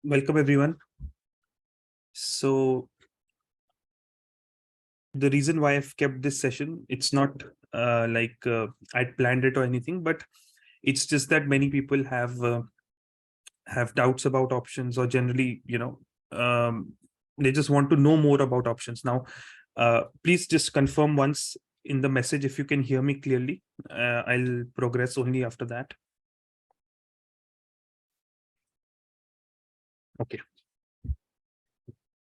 Welcome everyone. So the reason why I've kept this session, it's not I'd planned it or anything, but it's just that many people have doubts about options, or generally, they just want to know more about options. Now, please just confirm once in the message if you can hear me clearly. I'll progress only after that. Okay.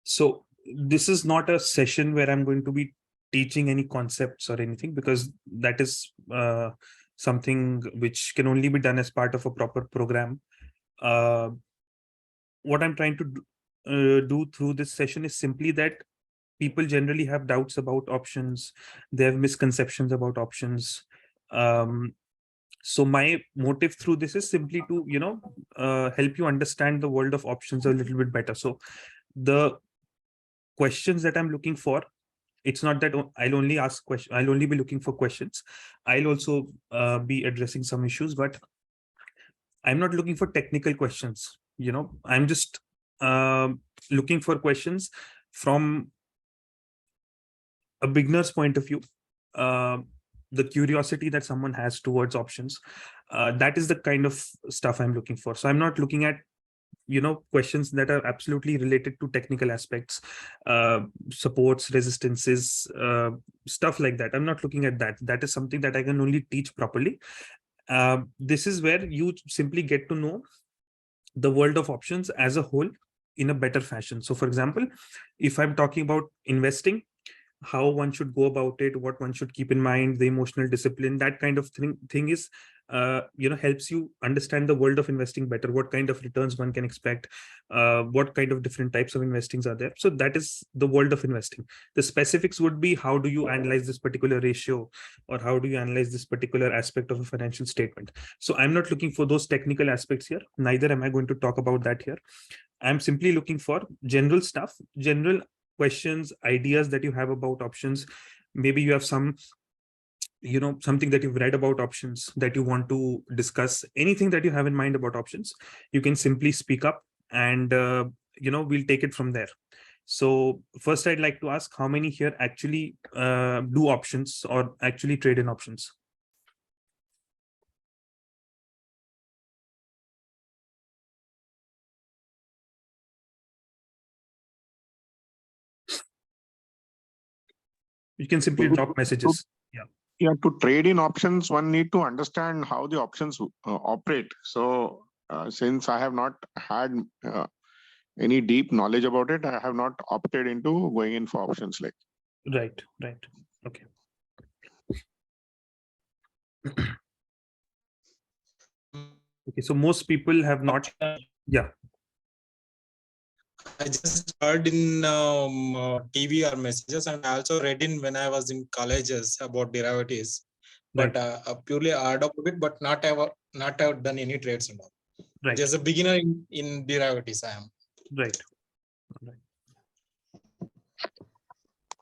So this is not a session where I'm going to be teaching any concepts or anything, because that is something which can only be done as part of a proper program. Uh, what I'm trying to do through this session is simply that people generally have doubts about options. They have misconceptions about options. So my motive through this is simply to, help you understand the world of options a little bit better. So the questions that I'm looking for, it's not that I'll only ask questions, I'll only be looking for questions. I'll also be addressing some issues, but I'm not looking for technical questions. I'm just looking for questions from a beginner's point of view. uh, the curiosity that someone has towards options, that is the kind of stuff I'm looking for. So I'm not looking at questions that are absolutely related to technical aspects, supports, resistances, stuff like that. I'm not looking at that. That is something that I can only teach properly. This is where you simply get to know the world of options as a whole in a better fashion. So for example, if I'm talking about investing, how one should go about it, what one should keep in mind, the emotional discipline, that kind of thing is, helps you understand the world of investing better, what kind of returns one can expect, what kind of different types of investings are there. So that is the world of investing. The specifics would be, how do you analyze this particular ratio, or how do you analyze this particular aspect of a financial statement? So I'm not looking for those technical aspects here, neither am I going to talk about that here. I'm simply looking for general stuff, general questions, ideas that you have about options. Maybe you have something that you've read about options that you want to discuss. Anything that you have in mind about options, you can simply speak up, and we'll take it from there. So first, I'd like to ask, how many here actually do options or actually trade in options? You can simply drop messages. Yeah, to trade in options, one need to understand how the options operate. So since I have not had any deep knowledge about it, I have not opted into going in for options like. Right. Okay. Okay, so most people have not. Yeah. I just heard in TV or messages, and I also read in when I was in colleges about derivatives. But purely heard about it, but not have done any trades and all. Right. Just a beginner in derivatives, I am. Right.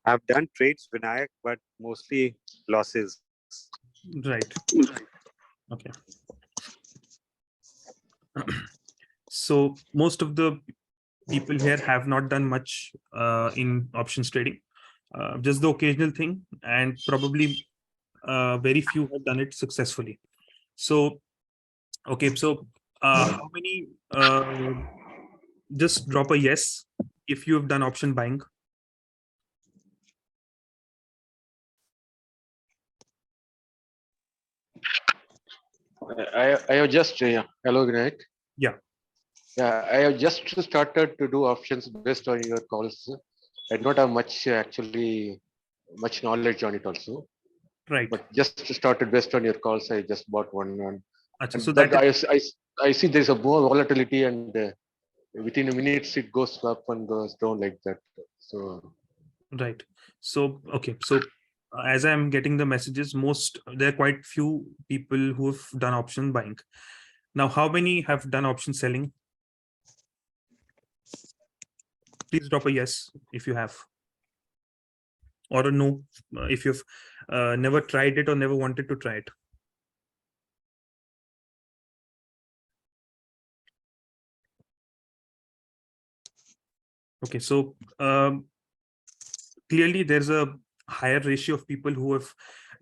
I've done trades, Vinayak, but mostly losses. Right. Okay. So most of the people here have not done much in options trading, just the occasional thing, and probably very few have done it successfully. So, okay, so how many, just drop a yes if you have done option buying. I have just hello, Vinayak. Yeah. Yeah, I have just started to do options based on your calls. I don't have much much knowledge on it also. Right. But just started based on your calls. I just bought one. So but that I see there's a more volatility, and within a minute it goes up and goes down like that. So right. So okay. So as I'm getting the messages, there are quite few people who have done option buying. Now, how many have done option selling? Please drop a yes if you have, or a no if you've never tried it or never wanted to try it. Okay, so clearly there's a higher ratio of people who have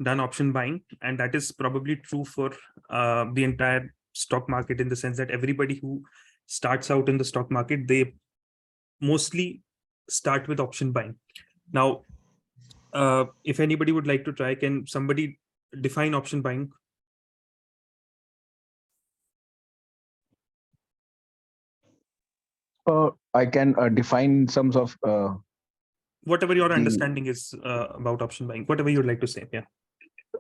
done option buying, and that is probably true for the entire stock market, in the sense that everybody who starts out in the stock market, they mostly start with option buying. Now, if anybody would like to try, can somebody define option buying? I can define some of Whatever your the understanding is about option buying, whatever you'd like to say. Yeah.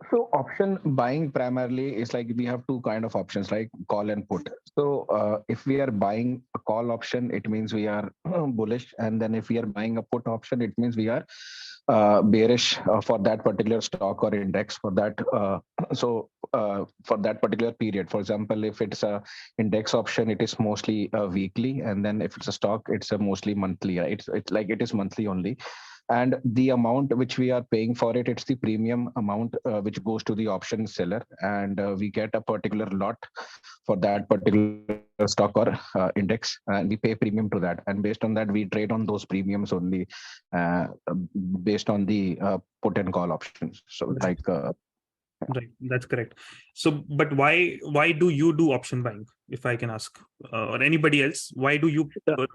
so option buying primarily is like we have two kind of options, like call and put. So if we are buying a call option, it means we are bullish, and then if we are buying a put option, it means we are bearish for that particular stock or index for that. For that particular period, for example, if it's a index option, it is mostly weekly, and then if it's a stock, it's a mostly monthly. Right? It's like it is monthly only. And the amount which we are paying for it, it's the premium amount which goes to the option seller, and we get a particular lot for that particular stock or index, and we pay premium to that, and based on that we trade on those premiums only, uh, based on the put and call options. So Right. like Right, that's correct. So, but why do you do option buying, if I can ask, or anybody else? Why do you Yeah.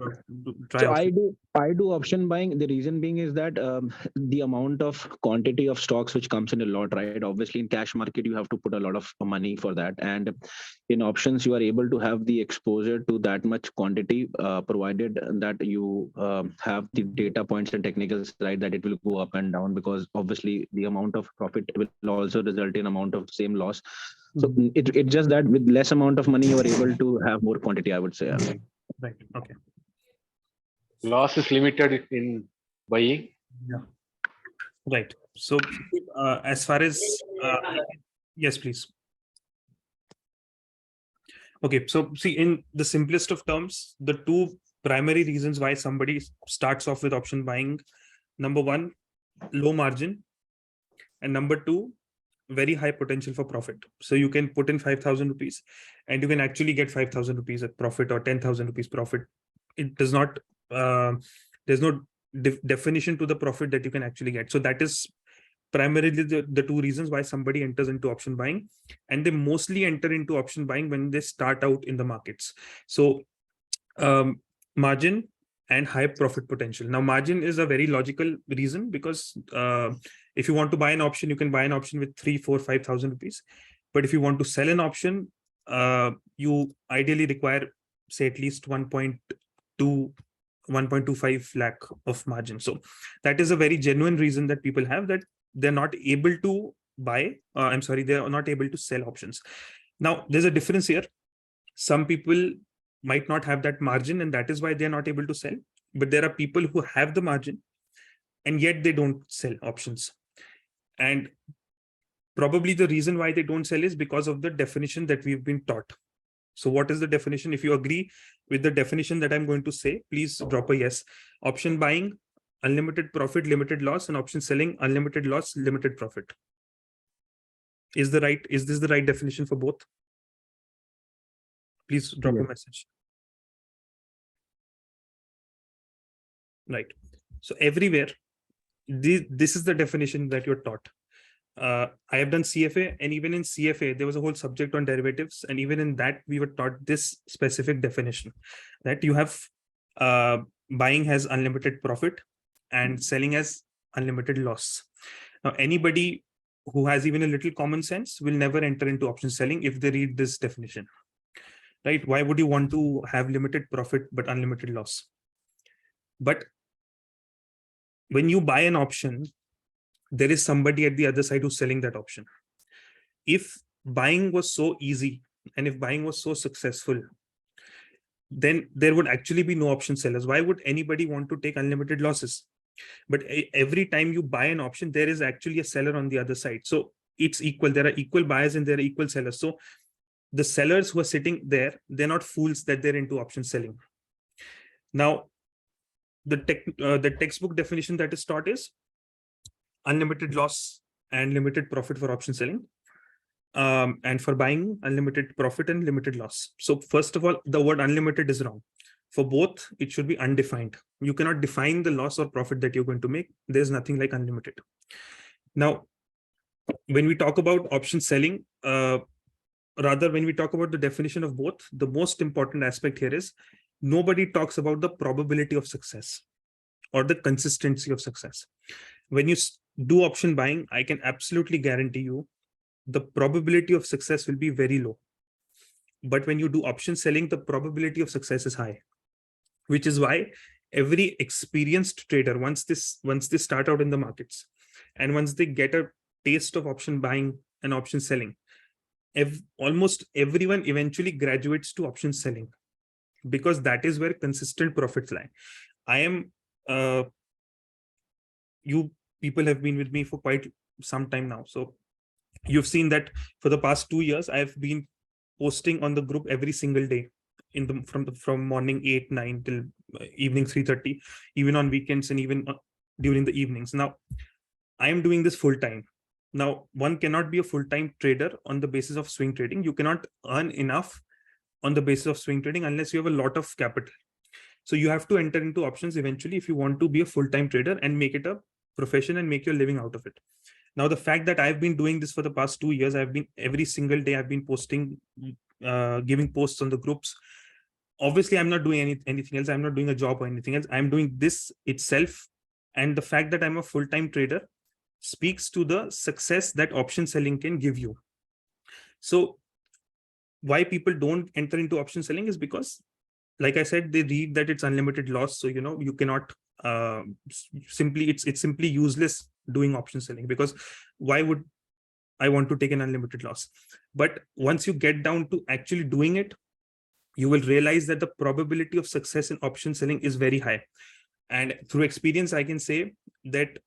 try So option? I do option buying. The reason being is that the amount of quantity of stocks which comes in a lot, right? Obviously, in cash market you have to put a lot of money for that, and in options you are able to have the exposure to that much quantity, provided that you have the data points and technicals, right? That it will go up and down, because obviously the amount of profit will also result in amount of same loss. So it's just that with less amount of money you are able to have more quantity, I would say. Right. Okay. Loss is limited in buying. Right. So, as far as yes, please. Okay. So, see, in the simplest of terms, the two primary reasons why somebody starts off with option buying: number one, low margin, and number two, very high potential for profit. So you can put in 5,000 rupees and you can actually get 5,000 rupees at profit, or 10,000 rupees profit. It does not, there's no definition to the profit that you can actually get. So that is primarily the two reasons why somebody enters into option buying, and they mostly enter into option buying when they start out in the markets. So margin and high profit potential. Now, margin is a very logical reason, because if you want to buy an option, you can buy an option with 3, 4, 5,000 rupees. But if you want to sell an option, you ideally require, say, at least 1.25 lakh of margin. So that is a very genuine reason that people have, that they're not able to buy. They are not able to sell options. Now, there's a difference here. Some people might not have that margin, and that is why they're not able to sell. But there are people who have the margin and yet they don't sell options. And probably the reason why they don't sell is because of the definition that we've been taught. So what is the definition? If you agree with the definition that I'm going to say, please drop a yes. Option buying, unlimited profit, limited loss, and option selling, unlimited loss, limited profit. Is this the right definition for both? Please drop a message. Right. So everywhere, this is the definition that you're taught. I have done CFA, and even in CFA, there was a whole subject on derivatives. And even in that, we were taught this specific definition, that you have buying has unlimited profit and selling has unlimited loss. Now, anybody who has even a little common sense will never enter into option selling if they read this definition, right? Why would you want to have limited profit but unlimited loss? But when you buy an option, there is somebody at the other side who's selling that option. If buying was so easy and if buying was so successful, then there would actually be no option sellers. Why would anybody want to take unlimited losses? But every time you buy an option, there is actually a seller on the other side. So it's equal. There are equal buyers and there are equal sellers. So the sellers who are sitting there, they're not fools that they're into option selling. Now, the textbook definition that is taught is unlimited loss and limited profit for option selling. And for buying, unlimited profit and limited loss. So first of all, the word unlimited is wrong. For both, it should be undefined. You cannot define the loss or profit that you're going to make. There's nothing like unlimited. Now, when we talk about option selling, rather when we talk about the definition of both, the most important aspect here is nobody talks about the probability of success or the consistency of success. When you do option buying, I can absolutely guarantee you the probability of success will be very low. But when you do option selling, the probability of success is high, which is why every experienced trader, once they start out in the markets, and once they get a taste of option buying and option selling, almost everyone eventually graduates to option selling, because that is where consistent profits lie. You people have been with me for quite some time now, so you've seen that for the past 2 years I've been posting on the group every single day from morning 8-9 till evening 3:30, even on weekends and even during the evenings. Now I am doing this full time. Now, one cannot be a full-time trader on the basis of swing trading. You cannot earn enough on the basis of swing trading unless you have a lot of capital. So you have to enter into options eventually if you want to be a full-time trader and make it a profession and make your living out of it. Now, the fact that I've been doing this for the past 2 years, every single day I've been posting, giving posts on the groups. Obviously, I'm not doing anything else. I'm not doing a job or anything else. I'm doing this itself. And the fact that I'm a full-time trader speaks to the success that option selling can give you. So why people don't enter into option selling is because, like I said, they read that it's unlimited loss. So, you cannot it's simply useless doing option selling, because why would I want to take an unlimited loss? But once you get down to actually doing it, you will realize that the probability of success in option selling is very high. And through experience, I can say that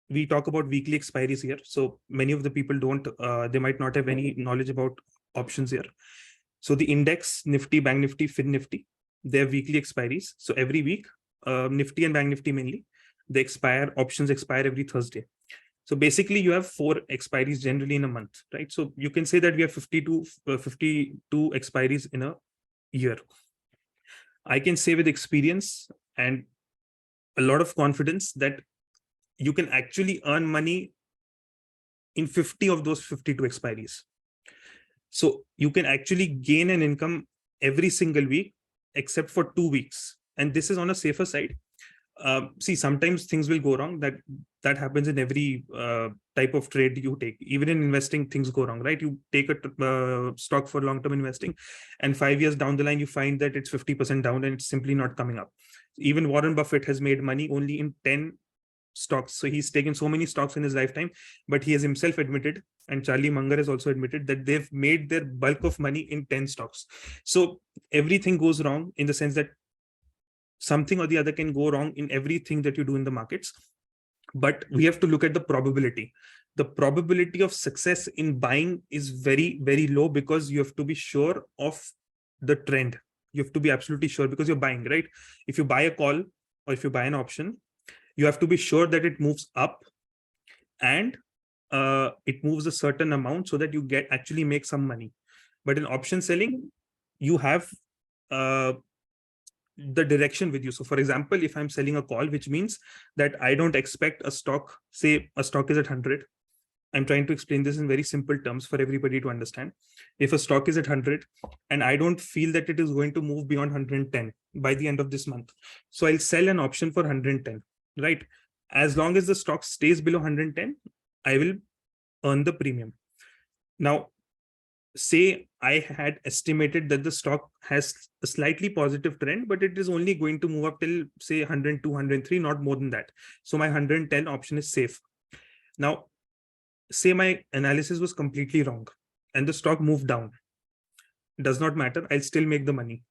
we talk about weekly expiries here. So many of the people they might not have any knowledge about options here. So the index, Nifty, Bank Nifty, Fin Nifty, they have weekly expiries. So every week, Nifty and Bank Nifty mainly, options expire every Thursday. So basically you have 4 expiries generally in a month, right? So you can say that we have 52 expiries in a year. I can say with experience and a lot of confidence that you can actually earn money in 50 of those 52 expiries. So you can actually gain an income every single week, except for 2 weeks. And this is on a safer side. See, sometimes things will go wrong. That happens in every type of trade you take. Even in investing, things go wrong, right? You take a stock for long-term investing, and 5 years down the line, you find that it's 50% down and it's simply not coming up. Even Warren Buffett has made money only in 10 stocks. So he's taken so many stocks in his lifetime, but he has himself admitted, and Charlie Munger has also admitted, that they've made their bulk of money in 10 stocks. So everything goes wrong in the sense that something or the other can go wrong in everything that you do in the markets. But we have to look at the probability. The probability of success in buying is very, very low, because you have to be sure of the trend. You have to be absolutely sure, because you're buying, right? If you buy a call or if you buy an option, you have to be sure that it moves up and it moves a certain amount so that you actually make some money. But in option selling, you have the direction with you. So for example, if I'm selling a call, which means that I don't expect a stock, say a stock is at 100. I'm trying to explain this in very simple terms for everybody to understand. If a stock is at 100 and I don't feel that it is going to move beyond 110 by the end of this month, so I'll sell an option for 110, right? As long as the stock stays below 110, I will earn the premium. Now, say I had estimated that the stock has a slightly positive trend, but it is only going to move up till say 102, 103, not more than that. So my 110 option is safe. Now, say my analysis was completely wrong and the stock moved down. It does not matter. I'll still make the money.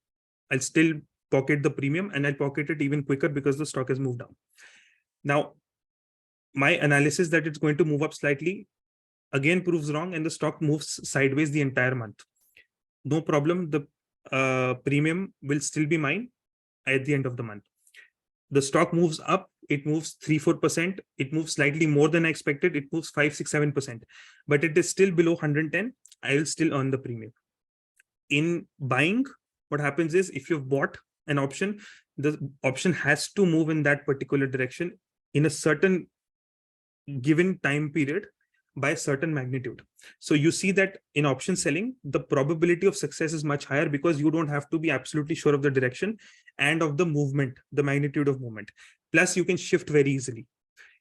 I'll still pocket the premium, and I'll pocket it even quicker because the stock has moved down. Now, my analysis that it's going to move up slightly again proves wrong, and the stock moves sideways the entire month. No problem. The premium will still be mine at the end of the month. The stock moves up, it moves 3-4%, it moves slightly more than I expected, it moves 5-6-7%, but it is still below 110. I will still earn the premium. In buying, what happens is, if you've bought an option, the option has to move in that particular direction in a certain given time period by a certain magnitude. So you see that in option selling, the probability of success is much higher because you don't have to be absolutely sure of the direction and of the movement, the magnitude of movement. Plus, you can shift very easily.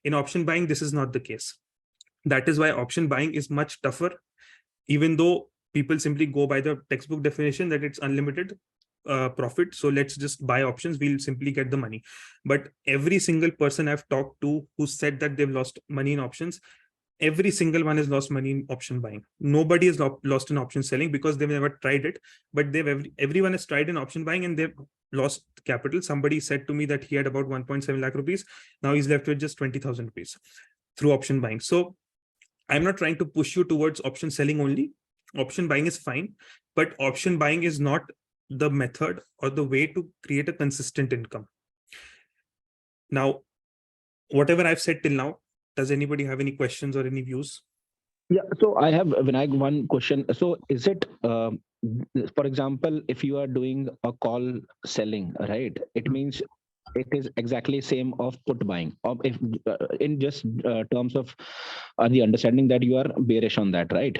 In option buying, this is not the case. That is why option buying is much tougher, even though people simply go by the textbook definition that it's unlimited profit. So let's just buy options, we'll simply get the money. But every single person I've talked to who said that they've lost money in options, every single one has lost money in option buying. Nobody has lost in option selling because they've never tried it, but everyone has tried in option buying and they've lost capital. Somebody said to me that he had about 1.7 lakh rupees. Now he's left with just 20,000 rupees through option buying. So I'm not trying to push you towards option selling only. Option buying is fine, but option buying is not the method or the way to create a consistent income. Now, whatever I've said till now, does anybody have any questions or any views? Yeah, so I have, Vinayak, one question. So is it, for example, if you are doing a call selling, right, it means it is exactly same of put buying, or if in just terms of the understanding that you are bearish on that, right?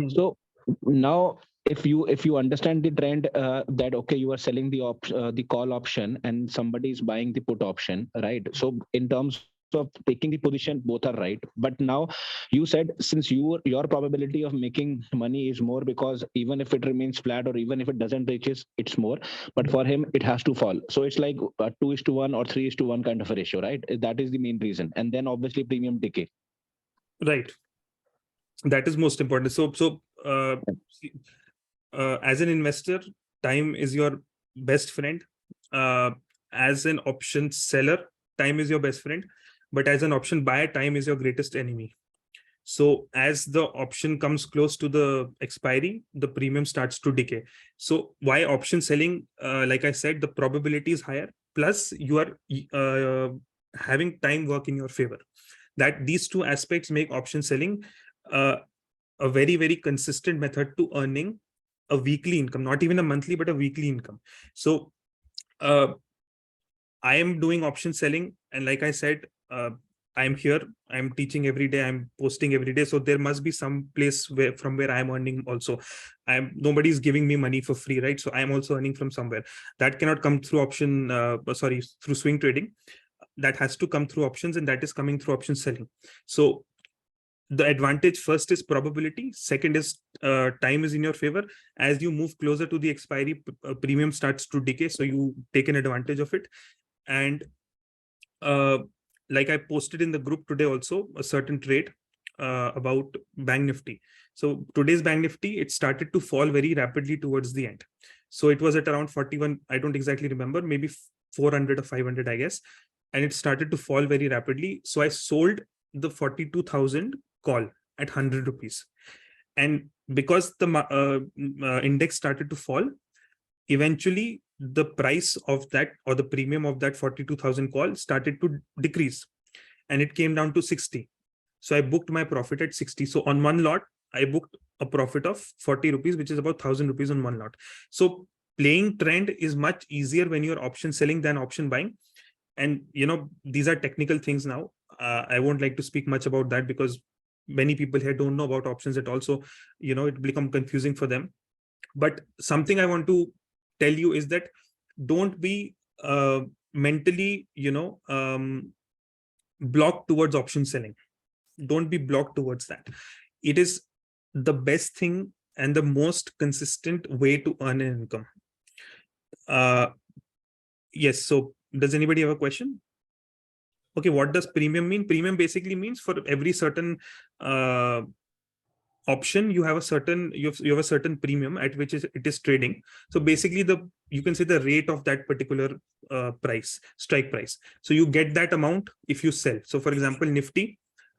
So now if you understand the trend that okay, you are selling the call option and somebody is buying the put option, right? So in terms of taking the position, both are right. But now you said since your probability of making money is more because even if it remains flat or even if it doesn't reaches, it's more. But for him, it has to fall. So it's like a 2:1 or 3:1 kind of a ratio, right? That is the main reason. And then obviously premium decay. Right. That is most important. So as an investor, time is your best friend. As an option seller, time is your best friend. But as an option buyer, time is your greatest enemy. So as the option comes close to the expiry, the premium starts to decay. So why option selling? Like I said, the probability is higher. Plus, you are having time work in your favor. That these two aspects make option selling a very, very consistent method to earning a weekly income, not even a monthly, but a weekly income. So I am doing option selling. And like I said, I'm here, I'm teaching every day, I'm posting every day. So there must be some place from where I'm earning also. Nobody's giving me money for free, right? So I'm also earning from somewhere. That cannot come through through swing trading. That has to come through options, and that is coming through option selling. So the advantage first is probability. Second is time is in your favor. As you move closer to the expiry, premium starts to decay. So you take an advantage of it. And like I posted in the group today also, a certain trade about Bank Nifty. So today's Bank Nifty, it started to fall very rapidly towards the end. So it was at around 41, I don't exactly remember, maybe 400 or 500, I guess. And it started to fall very rapidly. So I sold the 42,000 call at 100 rupees. And because the index started to fall, eventually the price of that, or the premium of that 42,000 call, started to decrease, and it came down to 60. So I booked my profit at 60. So on one lot, I booked a profit of 40 rupees, which is about 1,000 rupees on one lot. So playing trend is much easier when you're option selling than option buying. And these are technical things now. I won't like to speak much about that because many people here don't know about options at all. So it become confusing for them. But something I want to tell you is that don't be mentally blocked towards option selling. Don't be blocked towards that. It is the best thing and the most consistent way to earn an income. Yes, so does anybody have a question? Okay, what does premium mean? Premium basically means for every certain option, you have a certain premium at which it is trading. So basically you can say the rate of that particular strike price. So you get that amount if you sell. So for example, Nifty,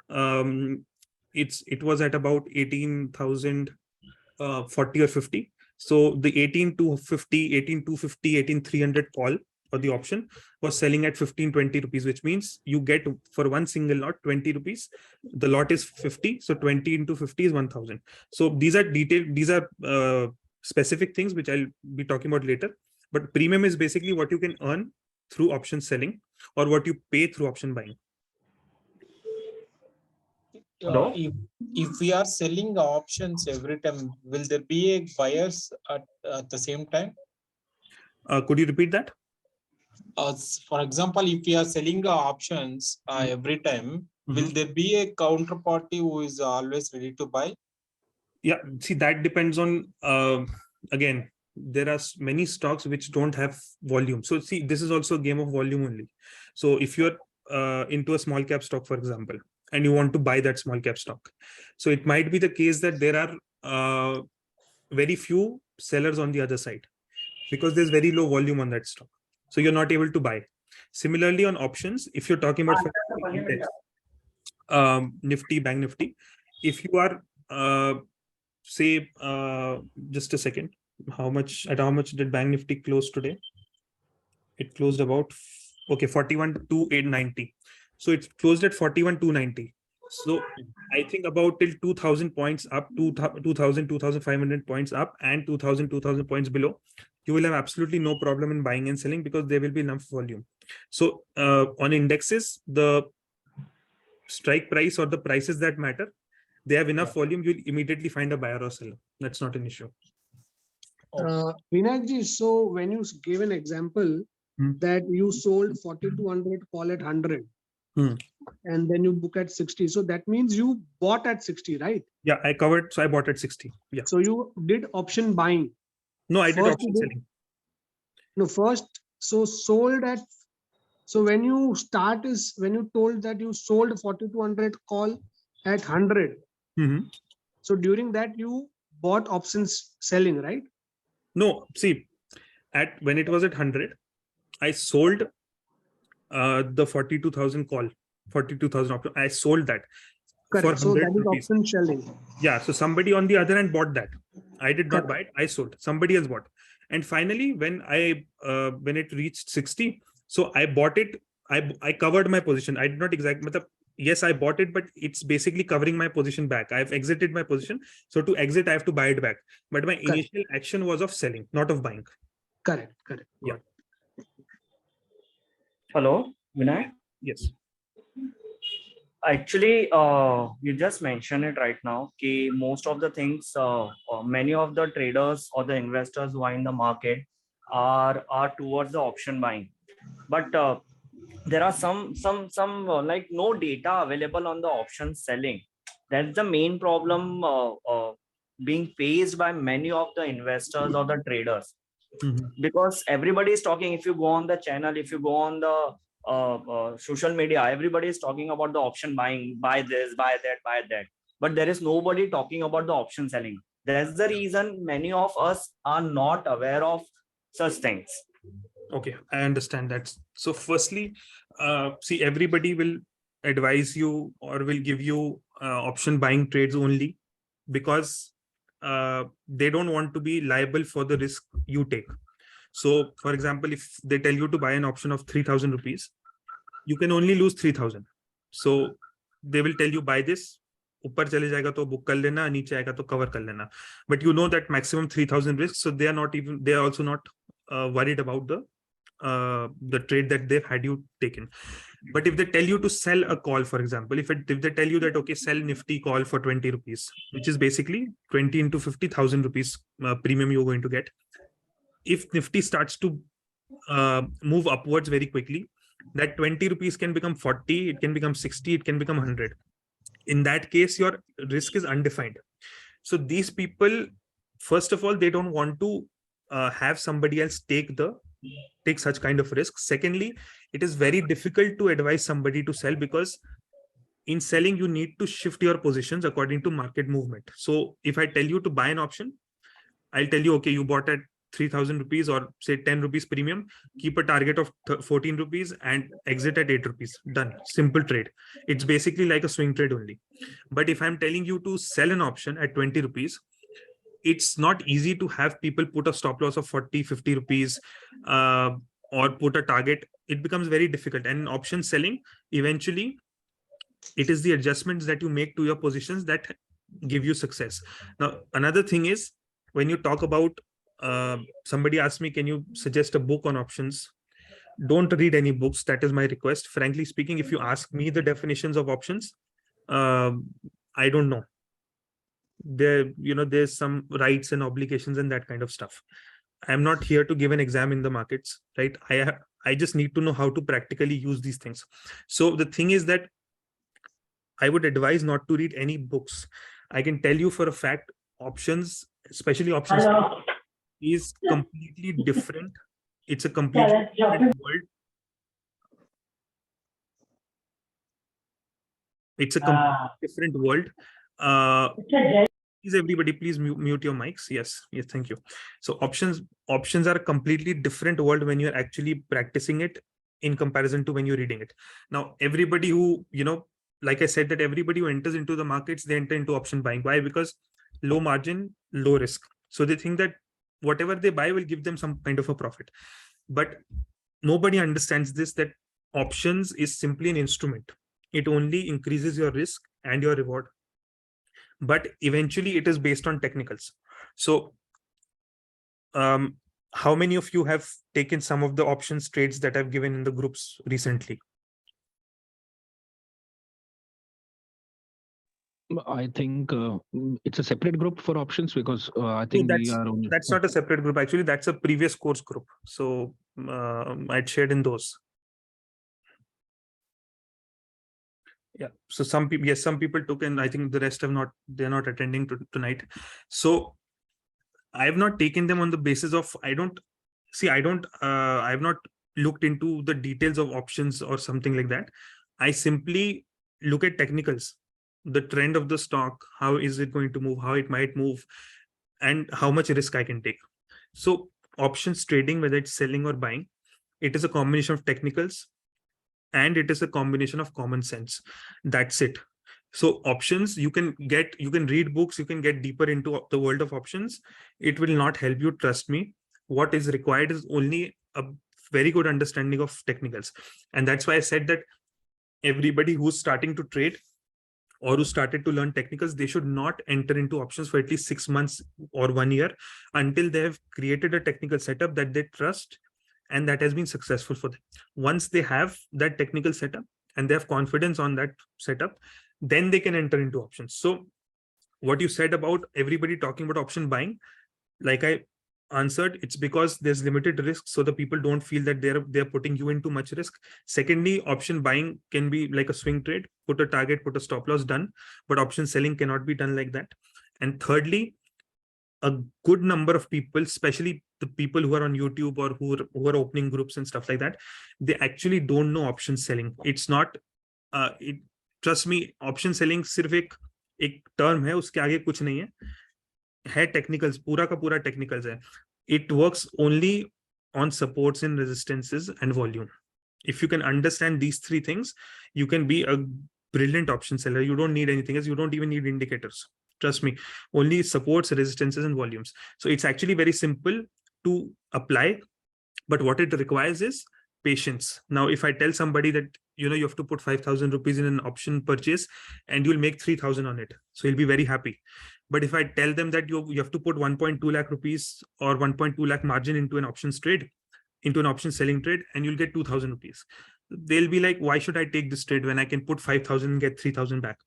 it was at about 18,040 or 50. So the 18,250, 18,250, 18,300 call or the option was selling at 15-20 rupees, which means you get for one single lot 20 rupees. The lot is 50, so 20 into 50 is 1,000. So these are specific things which I'll be talking about later. But premium is basically what you can earn through option selling or what you pay through option buying. Hello? If we are selling options every time, will there be a buyers at the same time? Could you repeat that? For example, if we are selling options every time, will there be a counterparty who is always ready to buy? Yeah, see, that depends on, again, there are many stocks which don't have volume. So see, this is also a game of volume only. So if you're into a small cap stock, for example, and you want to buy that small cap stock, so it might be the case that there are very few sellers on the other side because there's very low volume on that stock. So you're not able to buy. Similarly, on options, if you're talking about index, Nifty, Bank Nifty, if you are say just a second, at how much did Bank Nifty close today? It closed about 41,290. So it closed at 41,290. So I think about till 2,000 points up, 2,500 points up, and 2,000 points below, you will have absolutely no problem in buying and selling because there will be enough volume. So on indexes, the strike price or the prices that matter, they have enough volume, you'll immediately find a buyer or seller. That's not an issue. Vinayakji, so when you gave an example that you sold 4,200 call at 100 and then you book at 60. So that means you bought at 60, right? Yeah, I covered. So I bought at 60. Yeah. So you did option buying. No, I did First option you did- selling. No, first, so sold at, so when you start is when you told that you sold 4,200 call at 100. So during that you bought options selling, right? No, see, when it was at 100, I sold the 42,000 call, 42,000 option. I sold that for Correct. So 100 that is rupees. option selling. Yeah, so somebody on the other end bought that. I did not Correct. buy it. I sold. Somebody else bought. And finally, when it reached 60, so I bought it. I covered my position. I did not exactly. Yes, I bought it, but it's basically covering my position back. I've exited my position. So to exit, I have to buy it back. But my initial action was of selling, not of buying. Correct. Correct. Yeah. Hello, Vinay. Yes. Actually, you just mentioned it right now. Ki most of the things, many of the traders or the investors who are in the market are towards the option buying, but there are some like no data available on the option selling. That's the main problem being faced by many of the investors or the traders. Because everybody is talking. If you go on the channel, if you go on the social media, everybody is talking about the option buying, buy this, buy that, but there is nobody talking about the option selling. That's the reason many of us are not aware of such things. Okay, I understand that. So firstly, see, everybody will advise you or will give you option buying trades only because they don't want to be liable for the risk you take. So for example, if they tell you to buy an option of 3,000 rupees, you can only lose 3,000. So they will tell you buy this, ऊपर चले जाएगा तो book कर लेना, नीचे आएगा तो cover कर लेना. But you know that maximum 3,000 risks, so they are also not worried about the trade that they've had you taken. But if they tell you to sell a call, for example, if they tell you that, okay, sell Nifty call for 20 rupees, which is basically 20 into 50,000 rupees premium you're going to get. If Nifty starts to move upwards very quickly, that 20 rupees can become 40, it can become 60, it can become 100. In that case, your risk is undefined. So these people, first of all, they don't want to have somebody else take such kind of risk. Secondly, it is very difficult to advise somebody to sell because in selling, you need to shift your positions according to market movement. So if I tell you to buy an option, I'll tell you, okay, you bought at 3,000 rupees or say 10 rupees premium, keep a target of 14 rupees and exit at 8 rupees. Done. Simple trade. It's basically like a swing trade only. But if I'm telling you to sell an option at 20 rupees, it's not easy to have people put a stop loss of 40, 50 rupees or put a target. It becomes very difficult. And in option selling, eventually, it is the adjustments that you make to your positions that give you success. Now, another thing is when you talk about somebody asked me, can you suggest a book on options? Don't read any books. That is my request. Frankly speaking, if you ask me the definitions of options, I don't know. There's some rights and obligations and that kind of stuff. I'm not here to give an exam in the markets, right? I just need to know how to practically use these things. So the thing is that I would advise not to read any books. I can tell you for a fact, options, especially options, is completely different. It's a completely different world. It's a completely different world. Please, everybody, please mute your mics. Yes, thank you. So options are a completely different world when you're actually practicing it in comparison to when you're reading it. Now, everybody who, like I said, that everybody who enters into the markets, they enter into option buying. Why? Because low margin, low risk. So they think that whatever they buy will give them some kind of a profit. But nobody understands this, that options is simply an instrument. It only increases your risk and your reward. But eventually it is based on technicals. So how many of you have taken some of the options trades that I've given in the groups recently? I think it's a separate group for options, because I think that's not a separate group. Actually, that's a previous course group. So I'd shared in those. Yeah. So some people took, and I think the rest have not. They're not attending tonight. So I have not taken them on the basis of I have not looked into the details of options or something like that. I simply look at technicals, the trend of the stock, how is it going to move, how it might move, and how much risk I can take. So options trading, whether it's selling or buying, it is a combination of technicals and it is a combination of common sense. That's it. So options, you can read books, you can get deeper into the world of options. It will not help you, trust me. What is required is only a very good understanding of technicals. And that's why I said that everybody who's starting to trade or who started to learn technicals, they should not enter into options for at least 6 months or 1 year until they have created a technical setup that they trust and that has been successful for them. Once they have that technical setup and they have confidence on that setup, then they can enter into options. So what you said about everybody talking about option buying, like I answered, it's because there's limited risk, so the people don't feel that they're putting you into much risk. Secondly, option buying can be like a swing trade, put a target, put a stop loss, done. But option selling cannot be done like that. And thirdly, a good number of people, especially the people who are on YouTube or who are opening groups and stuff like that, they actually don't know option selling. It's not trust me, option selling सिर्फ एक term है, उसके आगे कुछ नहीं है technicals, पूरा का पूरा technicals है. It works only on supports and resistances and volume. If you can understand these three things, you can be a brilliant option seller. You don't need anything else. You don't even need indicators. Trust me, only supports, resistances, and volumes. So it's actually very simple to apply, but what it requires is patience. Now, if I tell somebody that, you have to put 5,000 rupees in an option purchase and you'll make 3,000 on it, so you'll be very happy. But if I tell them that you have to put 1.2 lakh rupees or 1.2 lakh margin into an options trade, into an option selling trade, and you'll get 2,000 rupees, they'll be like, why should I take this trade when I can put 5,000 and get 3,000 back?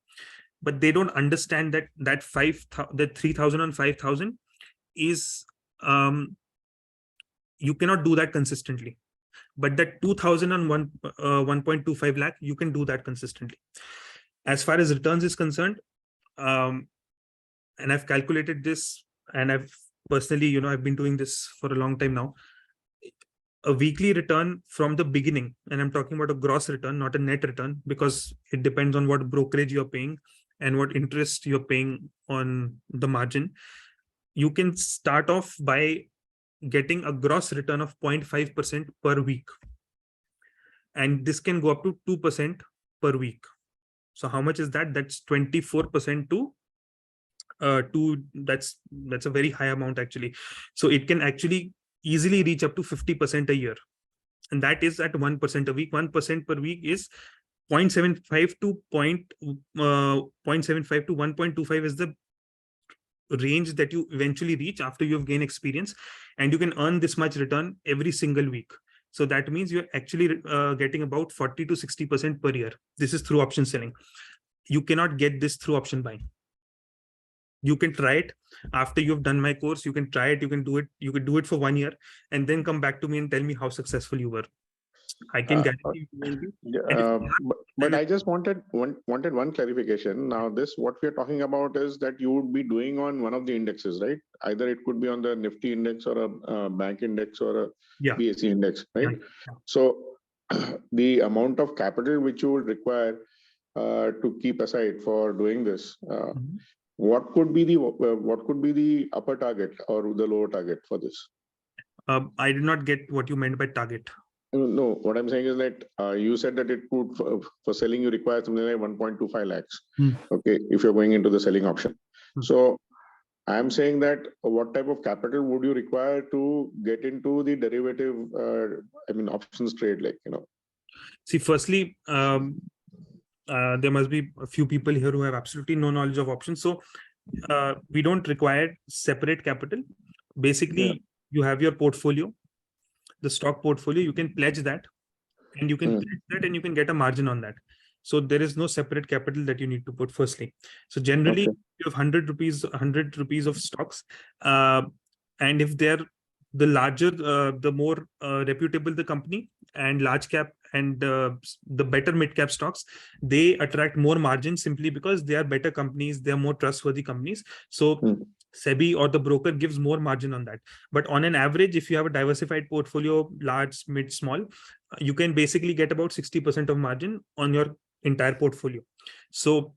But they don't understand that 3,000 on 5,000 is you cannot do that consistently. But that 2,000 on 1.25 lakh, you can do that consistently. As far as returns is concerned, and I've calculated this, and I've personally, I've been doing this for a long time now. A weekly return from the beginning, and I'm talking about a gross return, not a net return, because it depends on what brokerage you're paying and what interest you're paying on the margin. You can start off by getting a gross return of 0.5% per week. And this can go up to 2% per week. So how much is that? That's 24% that's a very high amount actually. So it can actually easily reach up to 50% a year. And that is at 1% a week. 1% per week is 0.75 to 1.25 is the range that you eventually reach after you've gained experience, and you can earn this much return every single week. So that means you're actually getting about 40 to 60% per year. This is through option selling. You cannot get this through option buying. You can try it after you've done my course. You can try it. You can do it. You could do it for 1 year and then come back to me and tell me how successful you were. I can guarantee you won't be. And if you are, But I just wanted one clarification. Now, this what we are talking about is that you would be doing on one of the indexes, right? Either it could be on the Nifty index or a bank index or a Yeah. BSE index, right? Yeah. So the amount of capital which you would require to keep aside for doing this, Mhm. what could be the upper target or the lower target for this? I did not get what you meant by target. No, what I'm saying is that you said that it could for selling you require something like 1.25 lakhs. Okay, if you're going into the selling option. So I'm saying that what type of capital would you require to get into the derivative, options trade, like, See, firstly, there must be a few people here who have absolutely no knowledge of options. So we don't require separate capital. Basically, you have your portfolio, the stock portfolio, you can pledge that, and you can pledge that and you can get a margin on that. So there is no separate capital that you need to put firstly. So generally, you have 100 rupees of stocks. And if they're the larger, the more reputable the company, and large cap and the better mid cap stocks, they attract more margin simply because they are better companies, they are more trustworthy companies. So SEBI or the broker gives more margin on that. But on an average, if you have a diversified portfolio, large, mid, small, you can basically get about 60% of margin on your entire portfolio. So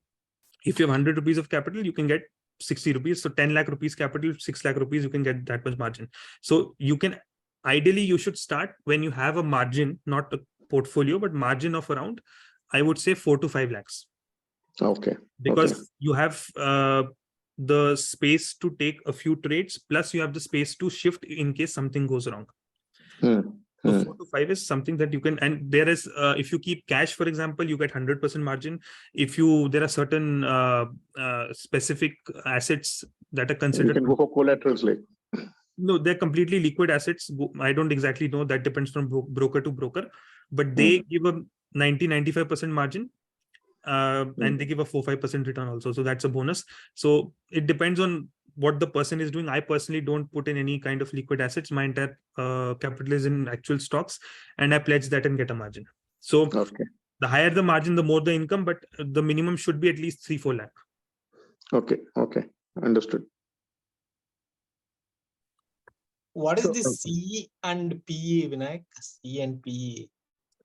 if you have 100 rupees of capital, you can get 60 rupees. So 10 lakh rupees capital, 6 lakh rupees, you can get that much margin. So you can, ideally, you should start when you have a margin, not a portfolio, but margin of around, I would say 4 to 5 lakhs. Okay. Because you have the space to take a few trades, plus you have the space to shift in case something goes wrong. So 4 to 5 is something that you can, and there is, if you keep cash, for example, you get 100% margin. If there are certain specific assets that are considered. You can go for collaterals, like. No, they're completely liquid assets. I don't exactly know. That depends from broker to broker, but they give a 90-95% margin. And they give a 4-5% return also. So that's a bonus. So it depends on what the person is doing. I personally don't put in any kind of liquid assets. My entire capital is in actual stocks, and I pledge that and get a margin. So the higher the margin, the more the income, but the minimum should be at least 3-4 lakh. Okay. Understood. What is the C and PE, Vinayak? C and PE.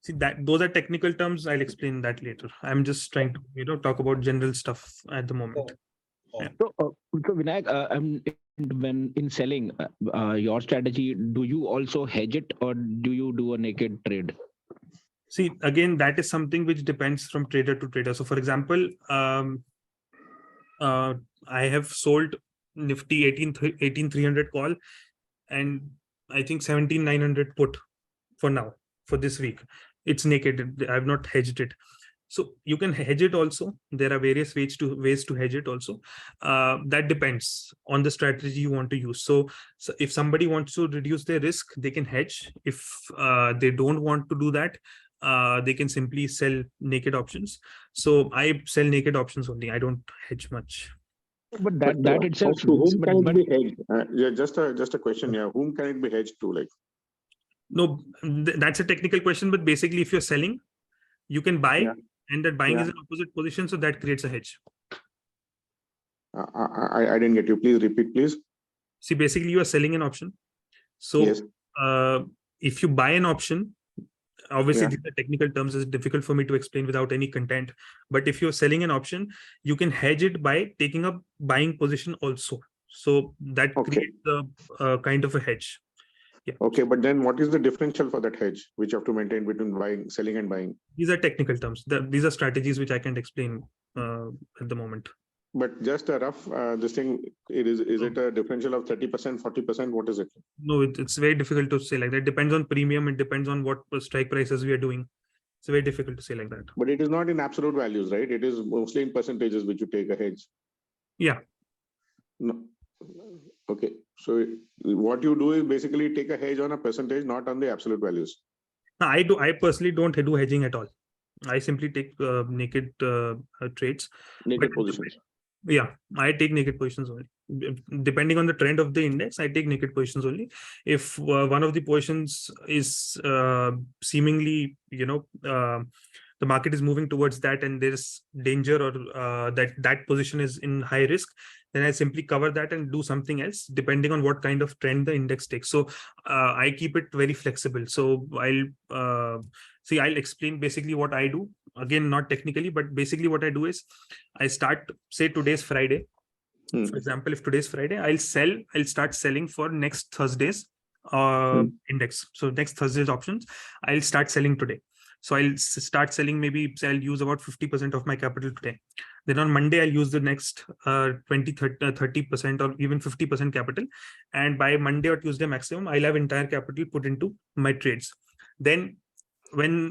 See, that those are technical terms. I'll explain that later. I'm just trying to talk about general stuff at the moment. So Vinayak, when in selling your strategy, do you also hedge it, or do you do a naked trade? See, again, that is something which depends from trader to trader. So for example, I have sold Nifty 18,300 call, and I think 17,900 put for now, for this week. It's naked. I've not hedged it. So you can hedge it also. There are various ways to hedge it also. That depends on the strategy you want to use. So if somebody wants to reduce their risk, they can hedge. If they don't want to do that, they can simply sell naked options. So I sell naked options only. I don't hedge much. But that itself. To whom can it be hedged? Just a question here. Whom can it be hedged to? Like. No, that's a technical question. But basically, if you're selling, you can buy, and that buying is an opposite position, so that creates a hedge. I didn't get you. Please repeat, please. See, basically, you are selling an option. So if you buy an option, obviously these are technical terms, it's difficult for me to explain without any content. But if you're selling an option, you can hedge it by taking a buying position also. So that creates a kind of a hedge. Yeah. Okay, but then what is the differential for that hedge which you have to maintain between selling and buying? These are technical terms. These are strategies which I can't explain at the moment. But just a rough, this thing, is it a differential of 30%, 40%? What is it? No, it's very difficult to say like that. It depends on premium. It depends on what strike prices we are doing. It's very difficult to say like that. But it is not in absolute values, right? It is mostly in percentages which you take a hedge. Yeah. No. Okay, so what you do is basically take a hedge on a percentage, not on the absolute values. No, I personally don't do hedging at all. I simply take naked trades. Naked But positions. yeah, I take naked positions only. Depending on the trend of the index, I take naked positions only. If one of the positions is seemingly, the market is moving towards that and there's danger or that position is in high risk, then I simply cover that and do something else depending on what kind of trend the index takes. So I keep it very flexible. So I'll explain basically what I do. Again, not technically, but basically what I do is I start, say today's Friday. For example, if today's Friday, I'll start selling for next Thursday's index. So next Thursday's options, I'll start selling today. So I'll start selling, maybe I'll use about 50% of my capital today. Then on Monday, I'll use the next 30% or even 50% capital. And by Monday or Tuesday maximum, I'll have entire capital put into my trades. Then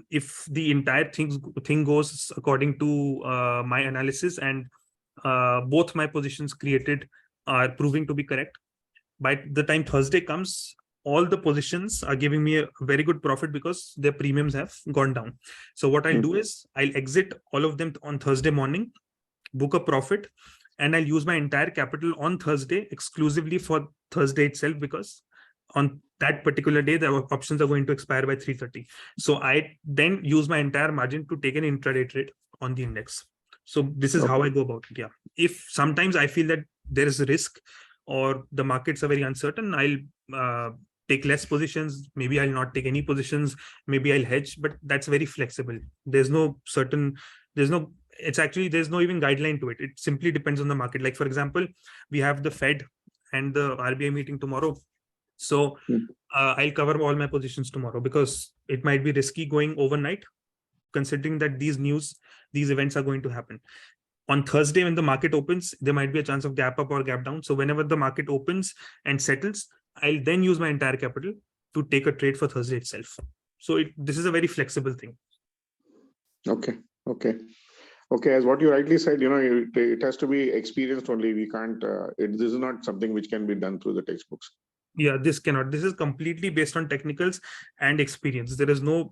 if the entire thing goes according to my analysis and both my positions created are proving to be correct, by the time Thursday comes, all the positions are giving me a very good profit because their premiums have gone down. So what I'll do is I'll exit all of them on Thursday morning, book a profit, and I'll use my entire capital on Thursday exclusively for Thursday itself, because on that particular day, the options are going to expire by 3:30. So I then use my entire margin to take an intraday trade on the index. So this is how I go about it. Yeah. If sometimes I feel that there is a risk or the markets are very uncertain, I'll take less positions. Maybe I'll not take any positions. Maybe I'll hedge, but that's very flexible. There's no even guideline to it. It simply depends on the market. Like, for example, we have the Fed and the RBI meeting tomorrow. So I'll cover all my positions tomorrow because it might be risky going overnight, considering that these events are going to happen. On Thursday, when the market opens, there might be a chance of gap up or gap down. So whenever the market opens and settles, I'll then use my entire capital to take a trade for Thursday itself. So this is a very flexible thing. Okay. As what you rightly said, it has to be experienced only. We can't, this is not something which can be done through the textbooks. Yeah, this is completely based on technicals and experience. There is no,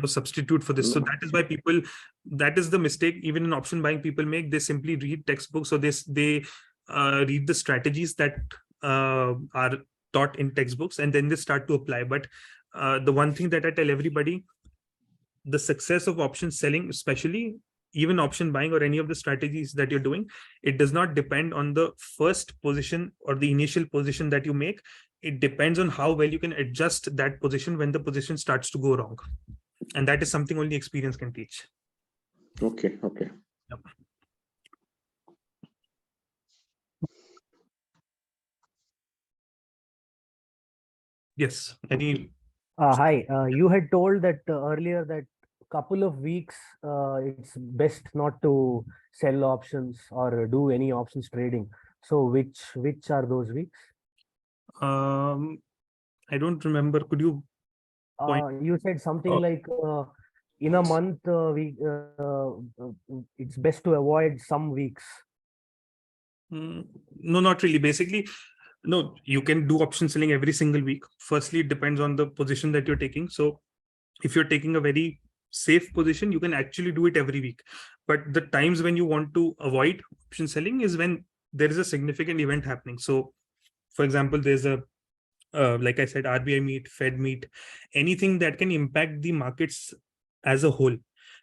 substitute for this. So that is why that is the mistake even in option buying people make. They simply read textbooks, or they read the strategies that are taught in textbooks, and then they start to apply. But the one thing that I tell everybody, the success of option selling, especially even option buying or any of the strategies that you're doing, it does not depend on the first position or the initial position that you make. It depends on how well you can adjust that position when the position starts to go wrong. And that is something only experience can teach. Okay. Yep. Yes. Hi. You had told that earlier that couple of weeks it's best not to sell options or do any options trading. So which are those weeks? I don't remember. Could you point? You said something like in a month it's best to avoid some weeks. No, not really. Basically, no, you can do option selling every single week. Firstly, it depends on the position that you're taking. So if you're taking a very safe position, you can actually do it every week. But the times when you want to avoid option selling is when there is a significant event happening. So for example, there's a like I said, RBI meet, Fed meet, anything that can impact the markets as a whole.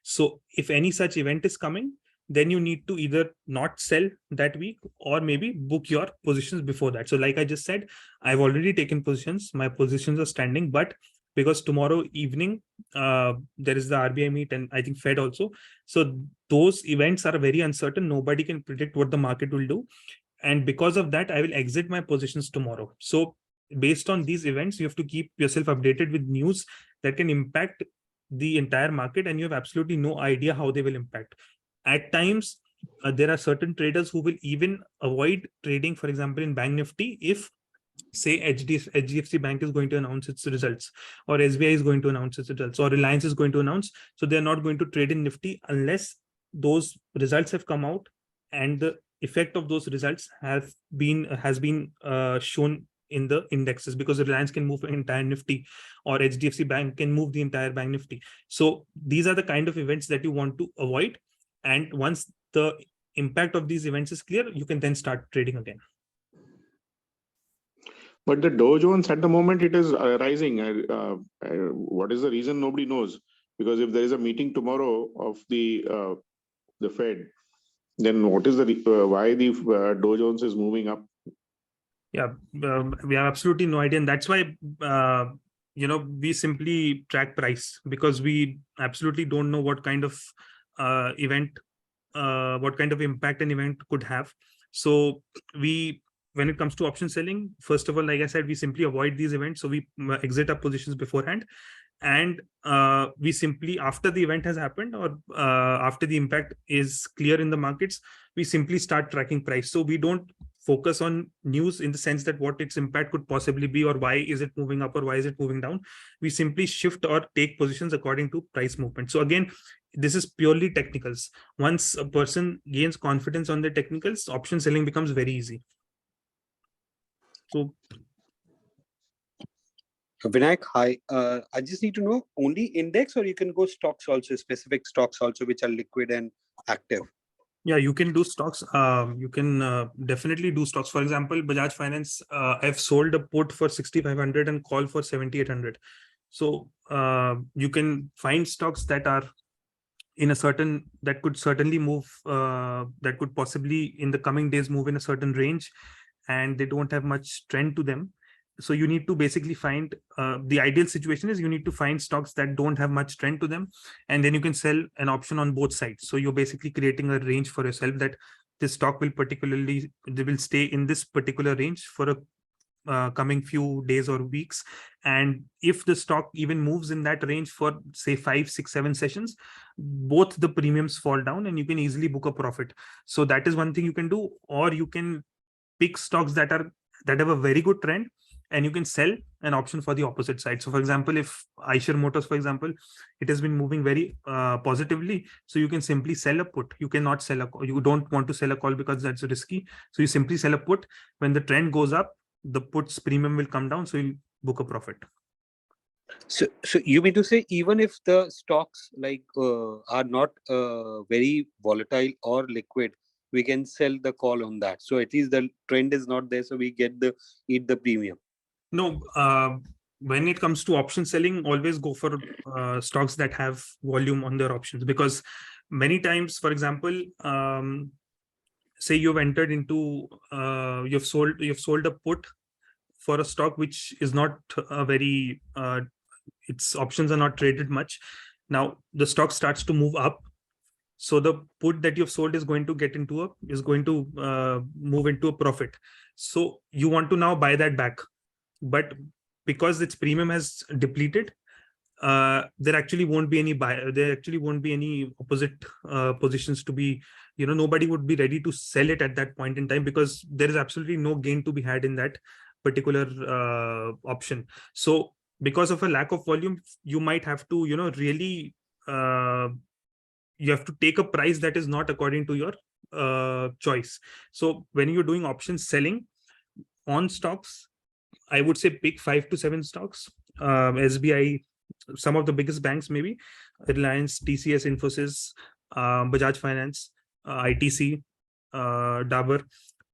So if any such event is coming, then you need to either not sell that week or maybe book your positions before that. So like I just said, I've already taken positions. My positions are standing, but because tomorrow evening there is the RBI meet and I think Fed also. So those events are very uncertain. Nobody can predict what the market will do. And because of that, I will exit my positions tomorrow. So based on these events, you have to keep yourself updated with news that can impact the entire market, and you have absolutely no idea how they will impact. At times, there are certain traders who will even avoid trading, for example, in Bank Nifty, if say HDFC Bank is going to announce its results, or SBI is going to announce its results, or Reliance is going to announce. So they're not going to trade in Nifty unless those results have come out and the effect of those results has been shown in the indexes, because Reliance can move an entire Nifty, or HDFC Bank can move the entire Bank Nifty. So these are the kind of events that you want to avoid. And once the impact of these events is clear, you can then start trading again. But the Dow Jones at the moment, it is rising. What is the reason? Nobody knows. Because if there is a meeting tomorrow of the Fed, then what is the why the Dow Jones is moving up? Yeah, we have absolutely no idea, and that's why we simply track price, because we absolutely don't know what kind of event, what kind of impact an event could have. So when it comes to option selling, first of all, like I said, we simply avoid these events. So we exit our positions beforehand, and we simply, after the event has happened, or after the impact is clear in the markets, we simply start tracking price. So we don't focus on news in the sense that what its impact could possibly be, or why is it moving up, or why is it moving down. We simply shift or take positions according to price movement. So again, this is purely technicals. Once a person gains confidence on the technicals, option selling becomes very easy. So Vinayak, hi. I just need to know, only index, or you can go stocks also, specific stocks also, which are liquid and active? Yeah, you can do stocks. You can definitely do stocks. For example, Bajaj Finance, I've sold a put for 6,500 and call for 7,800. So you can find stocks that are in a certain, that could certainly move, that could possibly in the coming days move in a certain range, and they don't have much trend to them. So you need to basically find, the ideal situation is you need to find stocks that don't have much trend to them, and then you can sell an option on both sides. So you're basically creating a range for yourself that this stock will particularly, they will stay in this particular range for a coming few days or weeks. And if the stock even moves in that range for say 5, 6, 7 sessions, both the premiums fall down and you can easily book a profit. So that is one thing you can do. Or you can pick stocks that have a very good trend, and you can sell an option for the opposite side. So for example, if Eicher Motors, for example, it has been moving very positively, so you can simply sell a put. You cannot sell a call. You don't want to sell a call because that's risky. So you simply sell a put. When the trend goes up, the put's premium will come down, so you'll book a profit. So you mean to say, even if the stocks like are not very volatile or liquid, we can sell the call on that. So at least the trend is not there, so we get eat the premium. No, when it comes to option selling, always go for stocks that have volume on their options, because many times, for example, say you've entered into, you've sold a put for a stock which is not a very, its options are not traded much. Now the stock starts to move up. So the put that you've sold is going to move into a profit. So you want to now buy that back. But because its premium has depleted, there actually won't be any buyer. There actually won't be any opposite positions to be, nobody would be ready to sell it at that point in time, because there is absolutely no gain to be had in that particular option. So because of a lack of volume, you might have to, really, you have to take a price that is not according to your choice. So when you're doing option selling on stocks, I would say pick 5 to 7 stocks. SBI, some of the biggest banks, maybe Reliance, TCS, Infosys, Bajaj Finance, ITC, Dabur.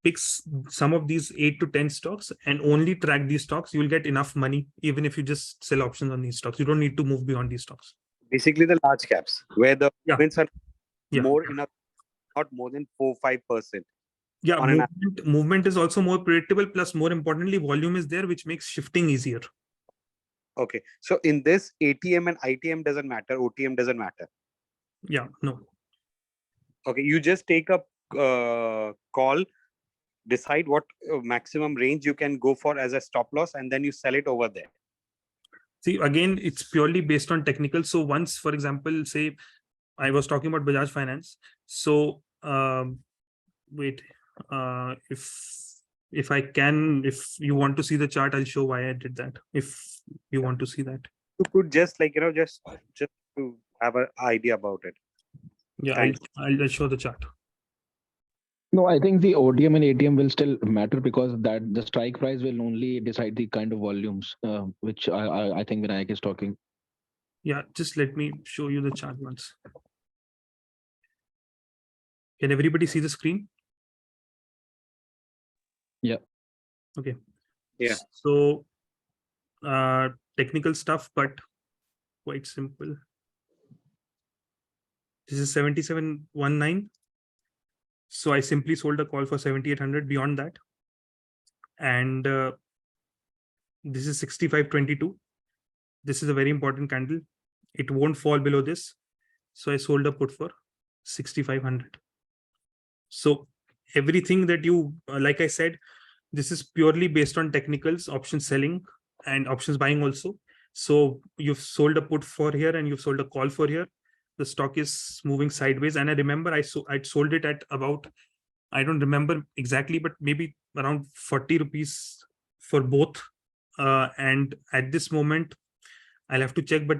Pick some of these 8 to 10 stocks and only track these stocks. You will get enough money even if you just sell options on these stocks. You don't need to move beyond these stocks. Basically, the large caps where the movements are more Yeah. enough, not more than 4-5%. Yeah, movement is also more predictable. Plus, more importantly, volume is there, which makes shifting easier. Okay, so in this, ATM and ITM doesn't matter. OTM doesn't matter. Yeah, no. Okay, you just take a call, decide what maximum range you can go for as a stop loss, and then you sell it over there. See, again, it's purely based on technical. So once, for example, say I was talking about Bajaj Finance. So wait, if I can, if you want to see the chart, I'll show why I did that. If you want to see that, you could just just to have an idea about it. Yeah, I'll show the chart. No, I think the OTM and ATM will still matter because that the strike price will only decide the kind of volumes, which I think Vinayak is talking. Yeah, just let me show you the chart once. Can everybody see the screen? Yeah. Okay. Yeah. So technical stuff, but quite simple. This is 7719. So I simply sold a call for 7800 beyond that. And this is 6522. This is a very important candle. It won't fall below this. So I sold a put for 6500. So everything that you, like I said, this is purely based on technicals, option selling and options buying also. So you've sold a put for here and you've sold a call for here. The stock is moving sideways. And I remember I sold it at about, I don't remember exactly, but maybe around 40 rupees for both. And at this moment, I'll have to check, but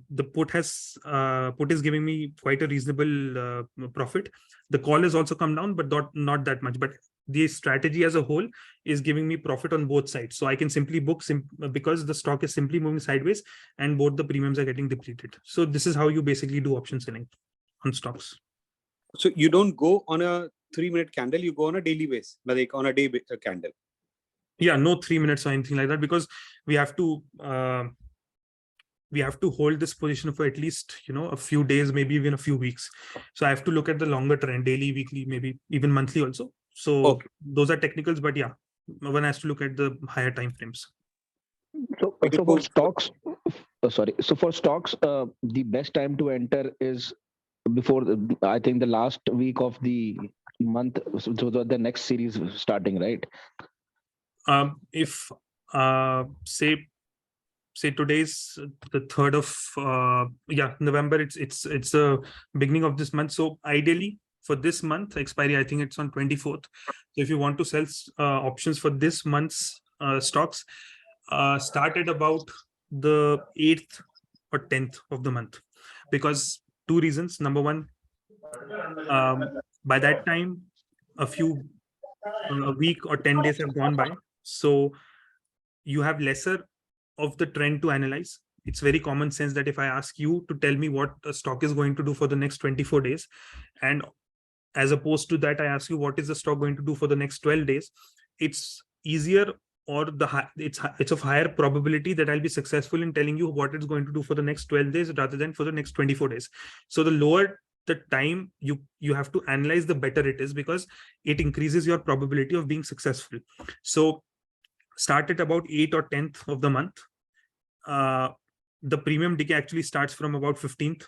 the put is giving me quite a reasonable profit. The call has also come down, but not that much. But the strategy as a whole is giving me profit on both sides. So I can simply book because the stock is simply moving sideways and both the premiums are getting depleted. So this is how you basically do option selling on stocks. So you don't go on a 3-minute candle, you go on a daily basis, like on a day candle. Yeah, no 3 minutes or anything like that, because we have to hold this position for at least, a few days, maybe even a few weeks. So I have to look at the longer trend, daily, weekly, maybe even monthly also. So those are technicals, but yeah, one has to look at the higher time frames. So for stocks, So for stocks, the best time to enter is before I think the last week of the month, so the next series starting, right? If say today's the 3rd of November, it's the beginning of this month. So ideally for this month expiry, I think it's on 24th. So if you want to sell options for this month's stocks, start at about the 8th or 10th of the month, because 2 reasons. Number one, by that time a week or 10 days have gone by, so you have lesser of the trend to analyze. It's very common sense that if I ask you to tell me what a stock is going to do for the next 24 days, and as opposed to that I ask you what is the stock going to do for the next 12 days, it's easier, or it's of higher probability that I'll be successful in telling you what it's going to do for the next 12 days rather than for the next 24 days. So the lower the time you have to analyze, the better it is, because it increases your probability of being successful. So start at about 8th or 10th of the month. The premium decay actually starts from about 15th.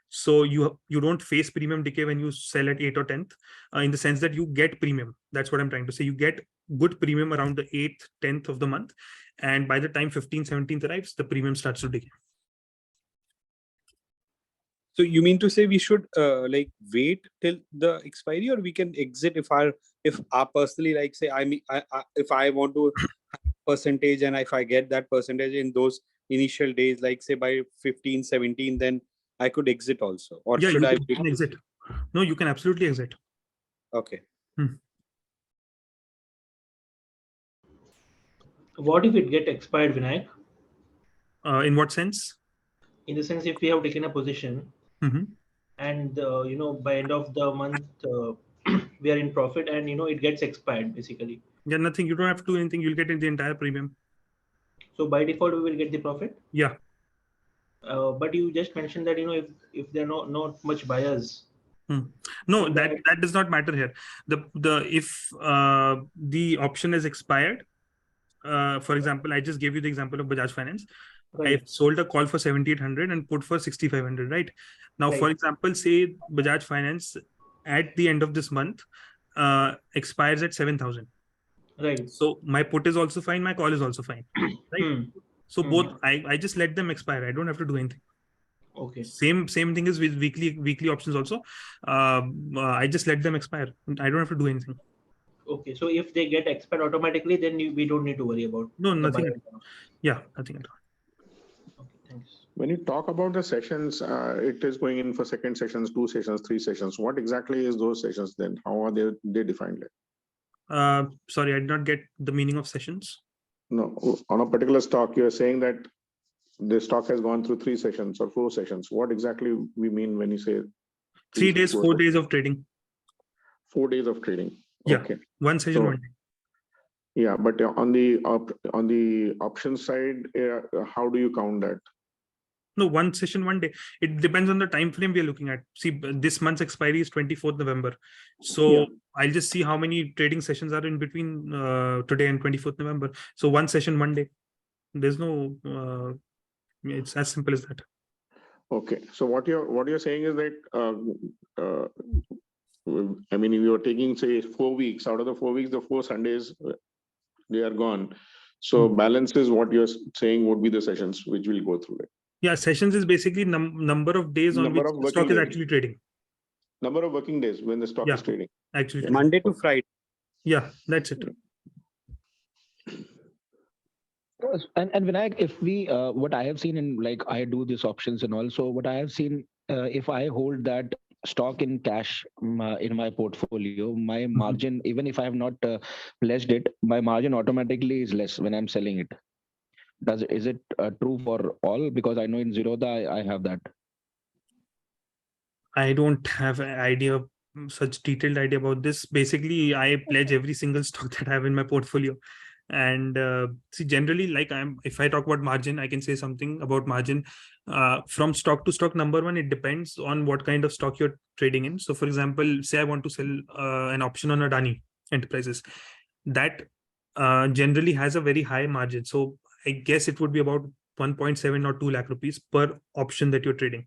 So you don't face premium decay when you sell at 8th or 10th, in the sense that you get premium. That's what I'm trying to say. You get good premium around the 8th, 10th of the month. And by the time 15th, 17th arrives, the premium starts to decay. So you mean to say we should like wait till the expiry, or we can exit if I personally, like say if I want to percentage, and if I get that percentage in those initial days, like say by 15, 17, then I could exit also, or Yeah, should you can exit? No, you can absolutely exit. Okay. What if it get expired, Vinayak? In what sense? In the sense, if we have taken a position, and by end of the month we are in profit, and it gets expired basically. Yeah, nothing. You don't have to do anything. You'll get the entire premium. So by default, we will get the profit. Yeah. But you just mentioned that if there are not much buyers. No, that does not matter here. If the option is expired, for example, I just gave you the example of Bajaj Finance. Right. I sold a call for 7,800 and put for 6,500. Right now, for example, say Bajaj Finance at the end of this month expires at 7,000. Right. So my put is also fine. My call is also fine. Right. So both, I just let them expire. I don't have to do anything. Okay. Same thing is with weekly options also. I just let them expire. I don't have to do anything. Okay, so if they get expired automatically, then we don't need to worry about. No, nothing. Yeah, nothing at all. Okay, thanks. When you talk about the sessions, it is going in for second sessions, 2 sessions, 3 sessions. What exactly is those sessions then? How are they defined? Sorry, I did not get the meaning of sessions. No, on a particular stock, you're saying that the stock has gone through 3 sessions or 4 sessions. What exactly we mean when you say 3 days, 4 days of trading. 4 days of trading? Yeah. Okay. One session, So- 1 day. Yeah, but on the option side, how do you count that? No, one session, 1 day. It depends on the time frame we are looking at. See, this month's expiry is 24th November. So Yeah. I'll just see how many trading sessions are in between today and 24th November. So one session, 1 day. There's no, it's as simple as that. Okay, so what you're saying is that I mean, if you're taking say 4 weeks, out of the 4 weeks, the 4 Sundays they are gone. So balance is what you're saying would be the sessions which will go through it. Yeah, sessions is basically number of days on Number which of the stock working is days. actually trading. Number of working days when the stock Yeah. is trading. Actually, Yeah. trading. Monday to Friday. Yeah, that's it. And Vinayak, if we what I have seen in like I do these options and also what I have seen, if I hold that stock in cash in my portfolio, my margin, even if I have not pledged it, my margin automatically is less when I'm selling it. Is it true for all? Because I know in Zerodha I have that. I don't have an idea, such detailed idea about this. Basically, I pledge every single stock that I have in my portfolio. And see, generally, like if I talk about margin, I can say something about margin. From stock to stock, number one, it depends on what kind of stock you're trading in. So, for example, say I want to sell an option on Adani Enterprises. That generally has a very high margin. So I guess it would be about 1.7 or 2 lakh rupees per option that you're trading.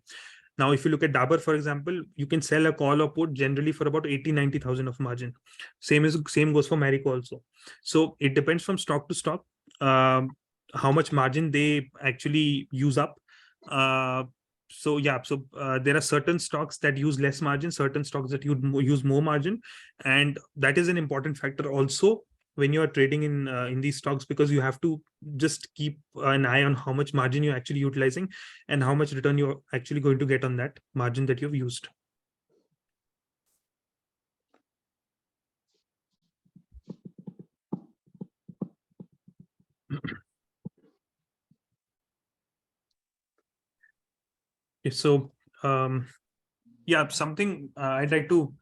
Now, if you look at Dabur, for example, you can sell a call or put generally for about 80-90,000 of margin. Same goes for Marico also. So it depends from stock to stock, how much margin they actually use up. So there are certain stocks that use less margin, certain stocks that use more margin, and that is an important factor also when you are trading in these stocks, because you have to just keep an eye on how much margin you're actually utilizing and how much return you're actually going to get on that margin that you've used. So something I'd like to,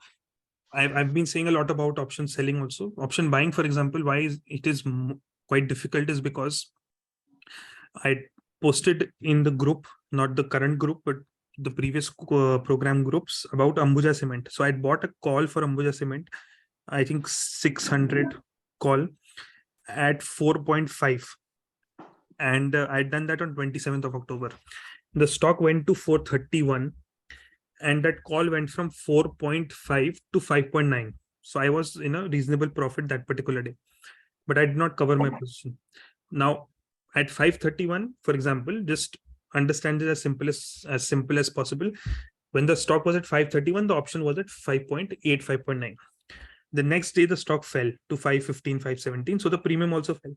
I've been saying a lot about option selling also. Option buying, for example, why it is quite difficult is because I posted in the group, not the current group, but the previous program groups about Ambuja Cement. So I bought a call for Ambuja Cement, I think 600 call at 4.5. And I'd done that on 27th of October. The stock went to 431 and that call went from 4.5 to 5.9. So I was in a reasonable profit that particular day, but I did not cover my position. Now at 531, for example, just understand it as simple as possible. When the stock was at 531, the option was at 5.8, 5.9. The next day, the stock fell to 515, 517. So the premium also fell.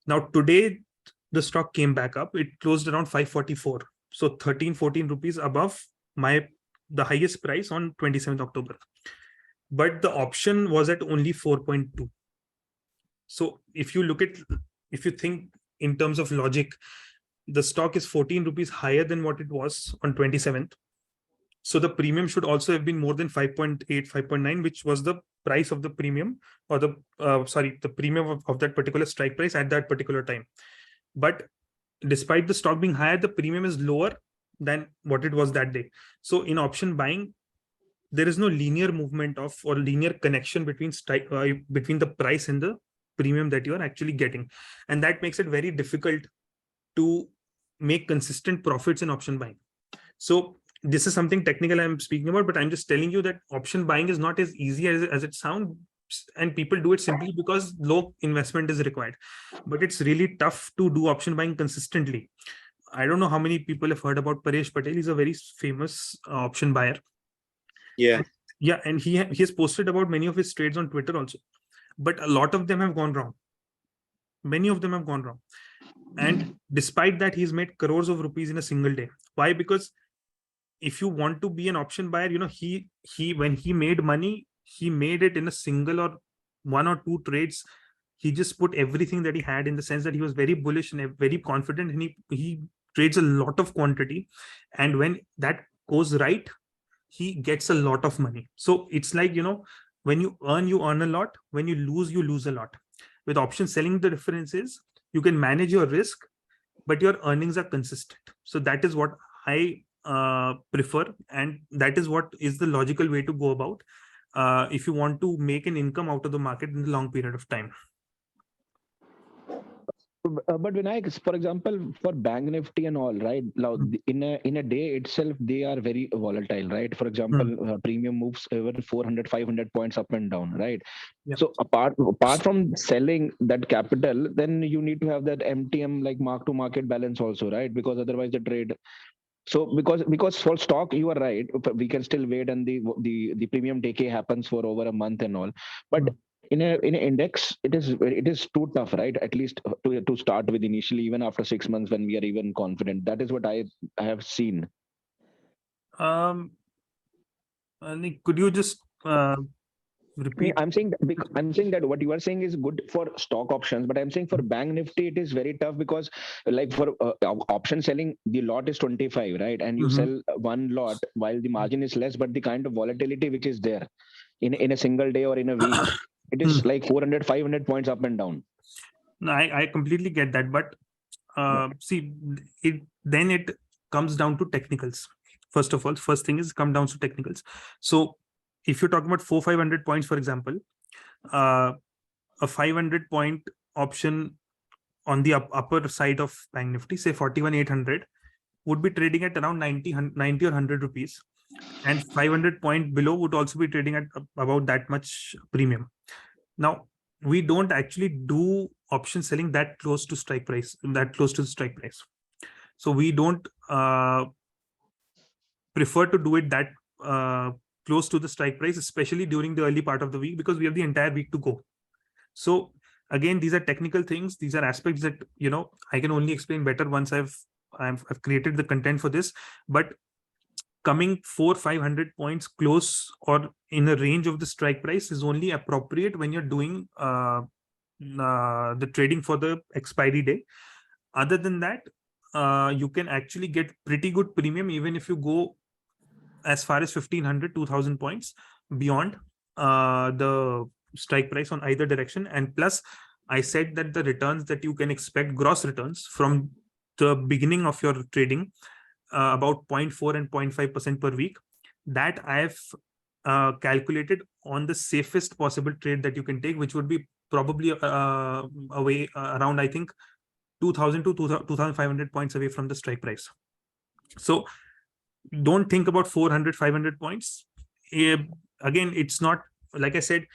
Now today, the stock came back up. It closed around 544. So 13, 14 rupees above the highest price on 27th October. But the option was at only 4.2. So if you think in terms of logic, the stock is 14 rupees higher than what it was on 27th. So the premium should also have been more than 5.8, 5.9, which was the price of the premium, or the premium of that particular strike price at that particular time. But despite the stock being higher, the premium is lower than what it was that day. So in option buying, there is no linear movement or linear connection between the price and the premium that you are actually getting. And that makes it very difficult to make consistent profits in option buying. So this is something technical I'm speaking about, but I'm just telling you that option buying is not as easy as it sounds, and people do it simply because low investment is required. But it's really tough to do option buying consistently. I don't know how many people have heard about Paresh Patel. He's a very famous option buyer. Yeah. Yeah, and he has posted about many of his trades on Twitter also. But a lot of them have gone wrong. Many of them have gone wrong. And despite that, he's made crores of rupees in a single day. Why? Because if you want to be an option buyer, he when he made money, he made it in a single or one or two trades. He just put everything that he had, in the sense that he was very bullish and very confident, and he trades a lot of quantity. And when that goes right, he gets a lot of money. So it's like, when you earn a lot. When you lose a lot. With option selling, the difference is you can manage your risk, but your earnings are consistent. So that is what I prefer, and that is what is the logical way to go about if you want to make an income out of the market in a long period of time. But Vinayak, for example, for Bank Nifty and all, right? Now, in a day itself, they are very volatile, right? For example, premium moves over 400, 500 points up and down, right? Yeah. So apart from selling that capital, then you need to have that MTM, like mark to market balance also, right? Because otherwise the trade. So because for stock, you are right. We can still wait, and the premium decay happens for over a month and all. But in an index, it is too tough, right? At least to start with initially, even after 6 months when we are even confident. That is what I have seen. Could you just repeat? I'm saying that what you are saying is good for stock options, but I'm saying for Bank Nifty it is very tough, because like for option selling, the lot is 25, right? And you sell one lot while the margin is less, but the kind of volatility which is there in a single day or in a week, it is like 400, 500 points up and down. No, I completely get that, but see, it comes down to technicals. First of all, first thing is come down to technicals. So if you're talking about 400-500 points, for example, a 500 point option on the upper side of Bank Nifty, say 41,800, would be trading at around 90 or 100 rupees, and 500 point below would also be trading at about that much premium. Now, we don't actually do option selling that close to strike price, So we don't prefer to do it that close to the strike price, especially during the early part of the week, because we have the entire week to go. So again, these are technical things. These are aspects that, I can only explain better once I've created the content for this. But coming 400-500 points close or in a range of the strike price is only appropriate when you're doing the trading for the expiry day. Other than that, you can actually get pretty good premium even if you go as far as 1,500, 2,000 points beyond the strike price on either direction. And plus, I said that the returns that you can expect, gross returns from the beginning of your trading, about 0.4 and 0.5% per week, that I've calculated on the safest possible trade that you can take, which would be probably away around, I think, 2,000 to 2,500 points away from the strike price. So don't think about 400-500 points. Again, it's not, like I said,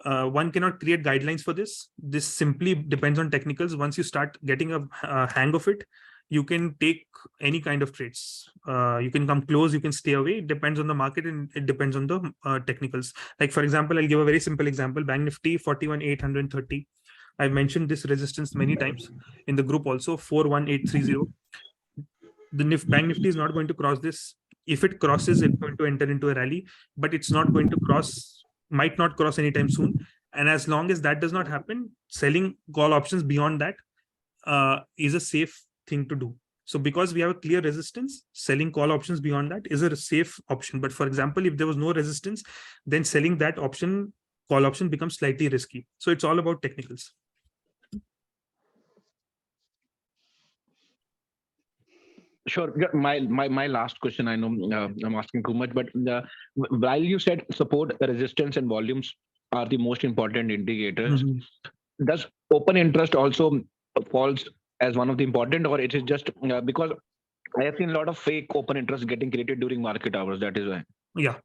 one cannot create guidelines for this. This simply depends on technicals. Once you start getting a hang of it, you can take any kind of trades. You can come close, you can stay away. It depends on the market and it depends on the technicals. Like, for example, I'll give a very simple example. Bank Nifty 41,830. I've mentioned this resistance many times in the group also, 41,830. The Bank Nifty is not going to cross this. If it crosses, it's going to enter into a rally, but it's not going to cross, might not cross anytime soon. And as long as that does not happen, selling call options beyond that is a safe thing to do. So because we have a clear resistance, selling call options beyond that is a safe option. But for example, if there was no resistance, then selling that option, call option, becomes slightly risky. So it's all about technicals. Sure. My last question, I know I'm asking too much, but while you said support, resistance and volumes are the most important indicators, does open interest also falls as one of the important, or it is just because I have seen a lot of fake open interest getting created during market hours? That is why. Yeah.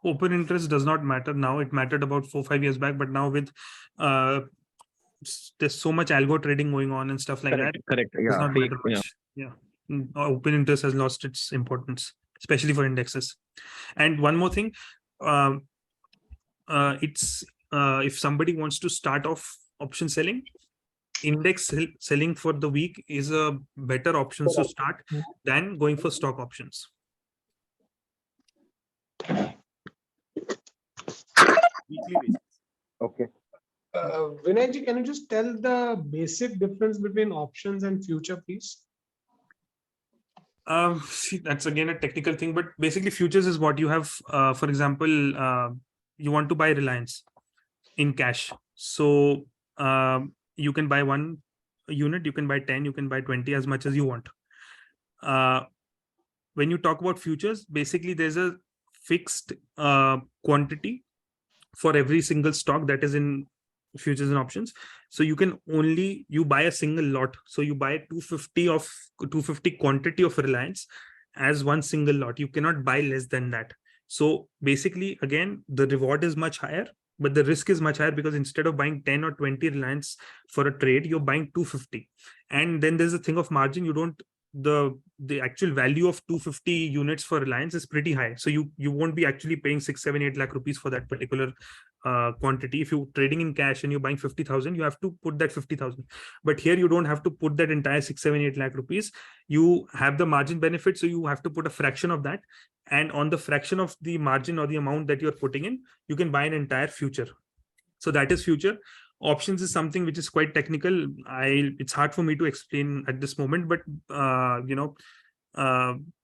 Open interest does not matter now. It mattered about 4-5 years back, but now with there's so much algo trading going on and stuff like that. Correct. Does not matter much. Yeah. Open interest has lost its importance, especially for indexes. And one more thing, it's if somebody wants to start off option selling, selling for the week is a better option to start than going for stock options. Weekly basis. Okay. Vinay, can you just tell the basic difference between options and future, please? See, that's again a technical thing, but basically futures is what you have. For example, you want to buy Reliance in cash. So you can buy 1 unit, you can buy 10, you can buy 20, as much as you want. When you talk about futures, basically there's a fixed quantity for every single stock that is in futures and options. So you can only buy a single lot. So you buy 250 quantity of Reliance as one single lot. You cannot buy less than that. So basically, again, the reward is much higher, but the risk is much higher, because instead of buying 10 or 20 Reliance for a trade, you're buying 250. And then there's a thing of margin. You don't, the actual value of 250 units for Reliance is pretty high. So you won't be actually paying 6, 7, 8 lakh rupees for that particular quantity. If you're trading in cash and you're buying 50,000, you have to put that 50,000. But here you don't have to put that entire 6, 7, 8 lakh rupees. You have the margin benefit. So you have to put a fraction of that. And on the fraction of the margin or the amount that you're putting in, you can buy an entire future. So that is future. Options is something which is quite technical. It's hard for me to explain at this moment, but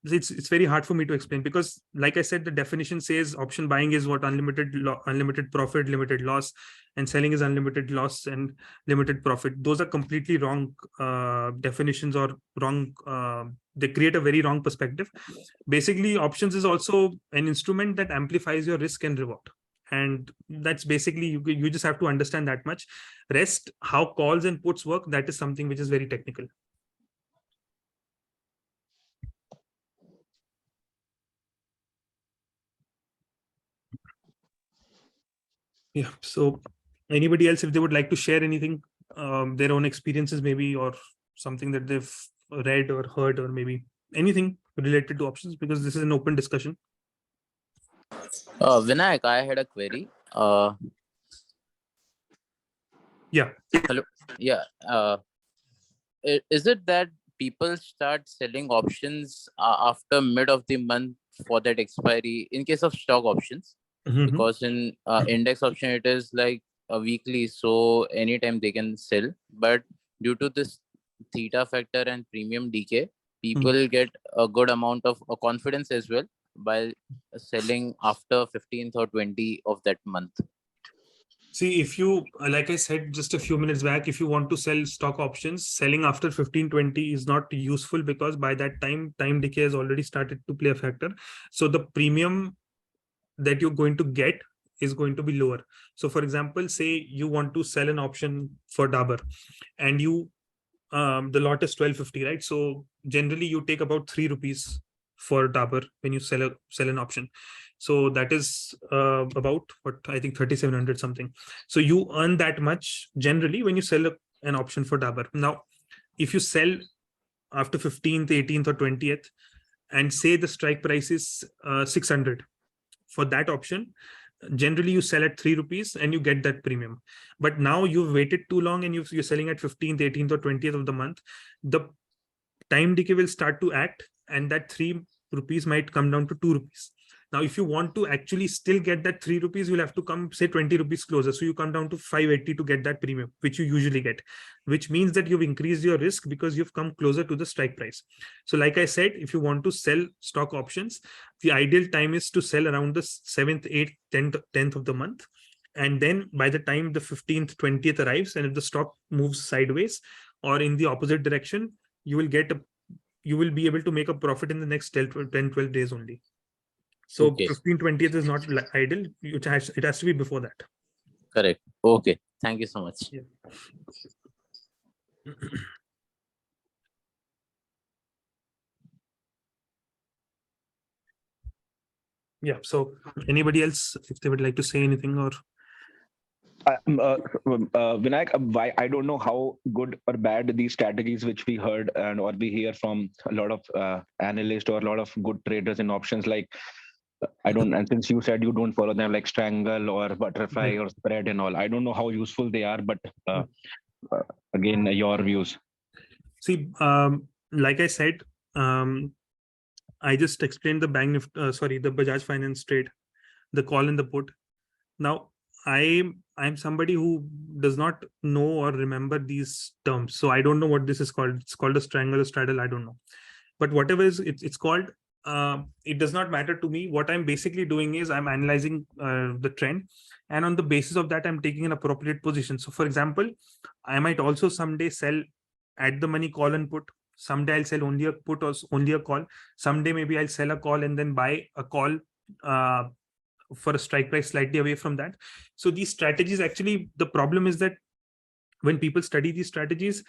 it's very hard for me to explain, because like I said, the definition says option buying is what unlimited profit, limited loss, and selling is unlimited loss and limited profit. Those are completely wrong definitions, or wrong. They create a very wrong perspective. Basically, options is also an instrument that amplifies your risk and reward. And that's basically, you just have to understand that much. Rest, how calls and puts work, that is something which is very technical. Yeah. So anybody else, if they would like to share anything, their own experiences maybe, or something that they've read or heard, or maybe anything related to options, because this is an open discussion. Vinayak, I had a query. Yeah. Hello. Yeah. Is it that people start selling options after mid of the month for that expiry in case of stock options? Because in index option, it is like a weekly, so anytime they can sell. But due to this theta factor and premium decay, people get a good amount of confidence as well by selling after 15th or 20th of that month. See, if you, like I said just a few minutes back, if you want to sell stock options, selling after 15-20 is not useful, because by that time decay has already started to play a factor. So the premium that you're going to get is going to be lower. So for example, say you want to sell an option for Dabur, and you the lot is 1250, right? So generally you take about 3 rupees for Dabur when you sell an option. So that is about what I think 3,700 something. So you earn that much generally when you sell an option for Dabur. Now, if you sell after 15th, 18th or 20th, and say the strike price is 600 for that option, generally you sell at 3 rupees and you get that premium. But now you've waited too long and you're selling at 15th, 18th or 20th of the month, the time decay will start to act, and that 3 rupees might come down to 2 rupees. Now, if you want to actually still get that 3 rupees, you'll have to come, say, 20 rupees closer. So you come down to 580 to get that premium, which you usually get, which means that you've increased your risk because you've come closer to the strike price. So like I said, if you want to sell stock options, the ideal time is to sell around the 7th, 8th, 10th of the month. And then by the time the 15th, 20th arrives, and if the stock moves sideways or in the opposite direction, you will be able to make a profit in the next 10, 12 days only. So okay. 15th, 20th is not ideal. It has to be before that. Correct. Okay. Thank you so much. Yeah. Yeah. So anybody else, if they would like to say anything, or Vinayak, why I don't know how good or bad these strategies which we heard or we hear from a lot of analysts or a lot of good traders in options, like I don't, and since you said you don't follow them, like strangle or butterfly or spread and all, I don't know how useful they are, but again, your views. See, like I said, I just explained the the Bajaj Finance trade, the call and the put. Now, I'm somebody who does not know or remember these terms, so I don't know what this is called. It's called a strangle, a straddle. I don't know, but whatever it's called, it does not matter to me. What I'm basically doing is I'm analyzing the trend, and on the basis of that, I'm taking an appropriate position. So, for example, I might also someday sell at the money call and put. Someday I'll sell only a put or only a call. Someday maybe I'll sell a call and then buy a call for a strike price slightly away from that. So these strategies, actually, the problem is that when people study these strategies,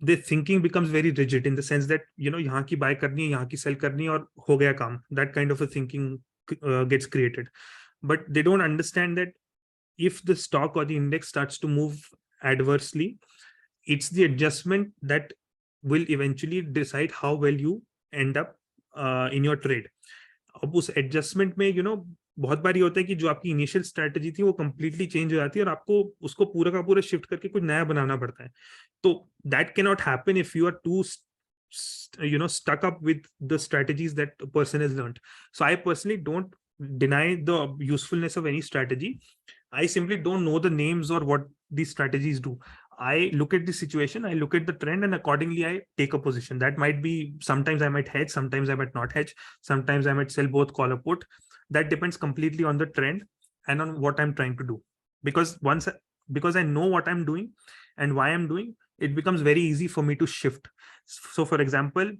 their thinking becomes very rigid in the sense that, यहाँ की buy करनी है, यहाँ की sell करनी है और हो गया काम. That kind of a thinking gets created. But they don't understand that if the stock or the index starts to move adversely, it's the adjustment that will eventually decide how well you end up in your trade. अब उस adjustment में बहुत बारी होता है कि जो आपकी इनिशियल स्ट्रेटजी थी वो कंप्लीटली चेंज हो जाती है और आपको उसको पूरा का पूरा शिफ्ट करके कुछ नया बनाना पड़ता है. तो that can not happen if you are too stuck up with the strategies that a person has learned. So I personally don't deny the usefulness of any strategy. I simply don't know the names or what these strategies do. I look at the situation, I look at the trend, and accordingly I take a position. That might be, sometimes I might hedge, sometimes I might not hedge, sometimes I might sell both call or put. That depends completely on the trend and on what I'm trying to do. Because I know what I'm doing and why I'm doing, it becomes very easy for me to shift. So for example,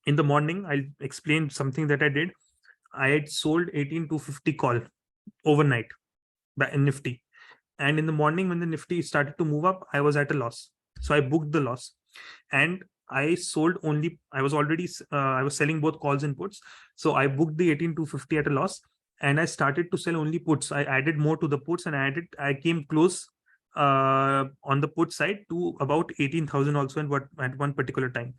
in the morning, I'll explain something that I did. I had sold 18,250 call overnight by Nifty. And in the morning, when the Nifty started to move up, I was at a loss. So I booked the loss. And I sold only, I was selling both calls and puts. So I booked the 18,250 at a loss. And I started to sell only puts. I added more to the puts and I came close on the put side to about 18,000 also at one particular time.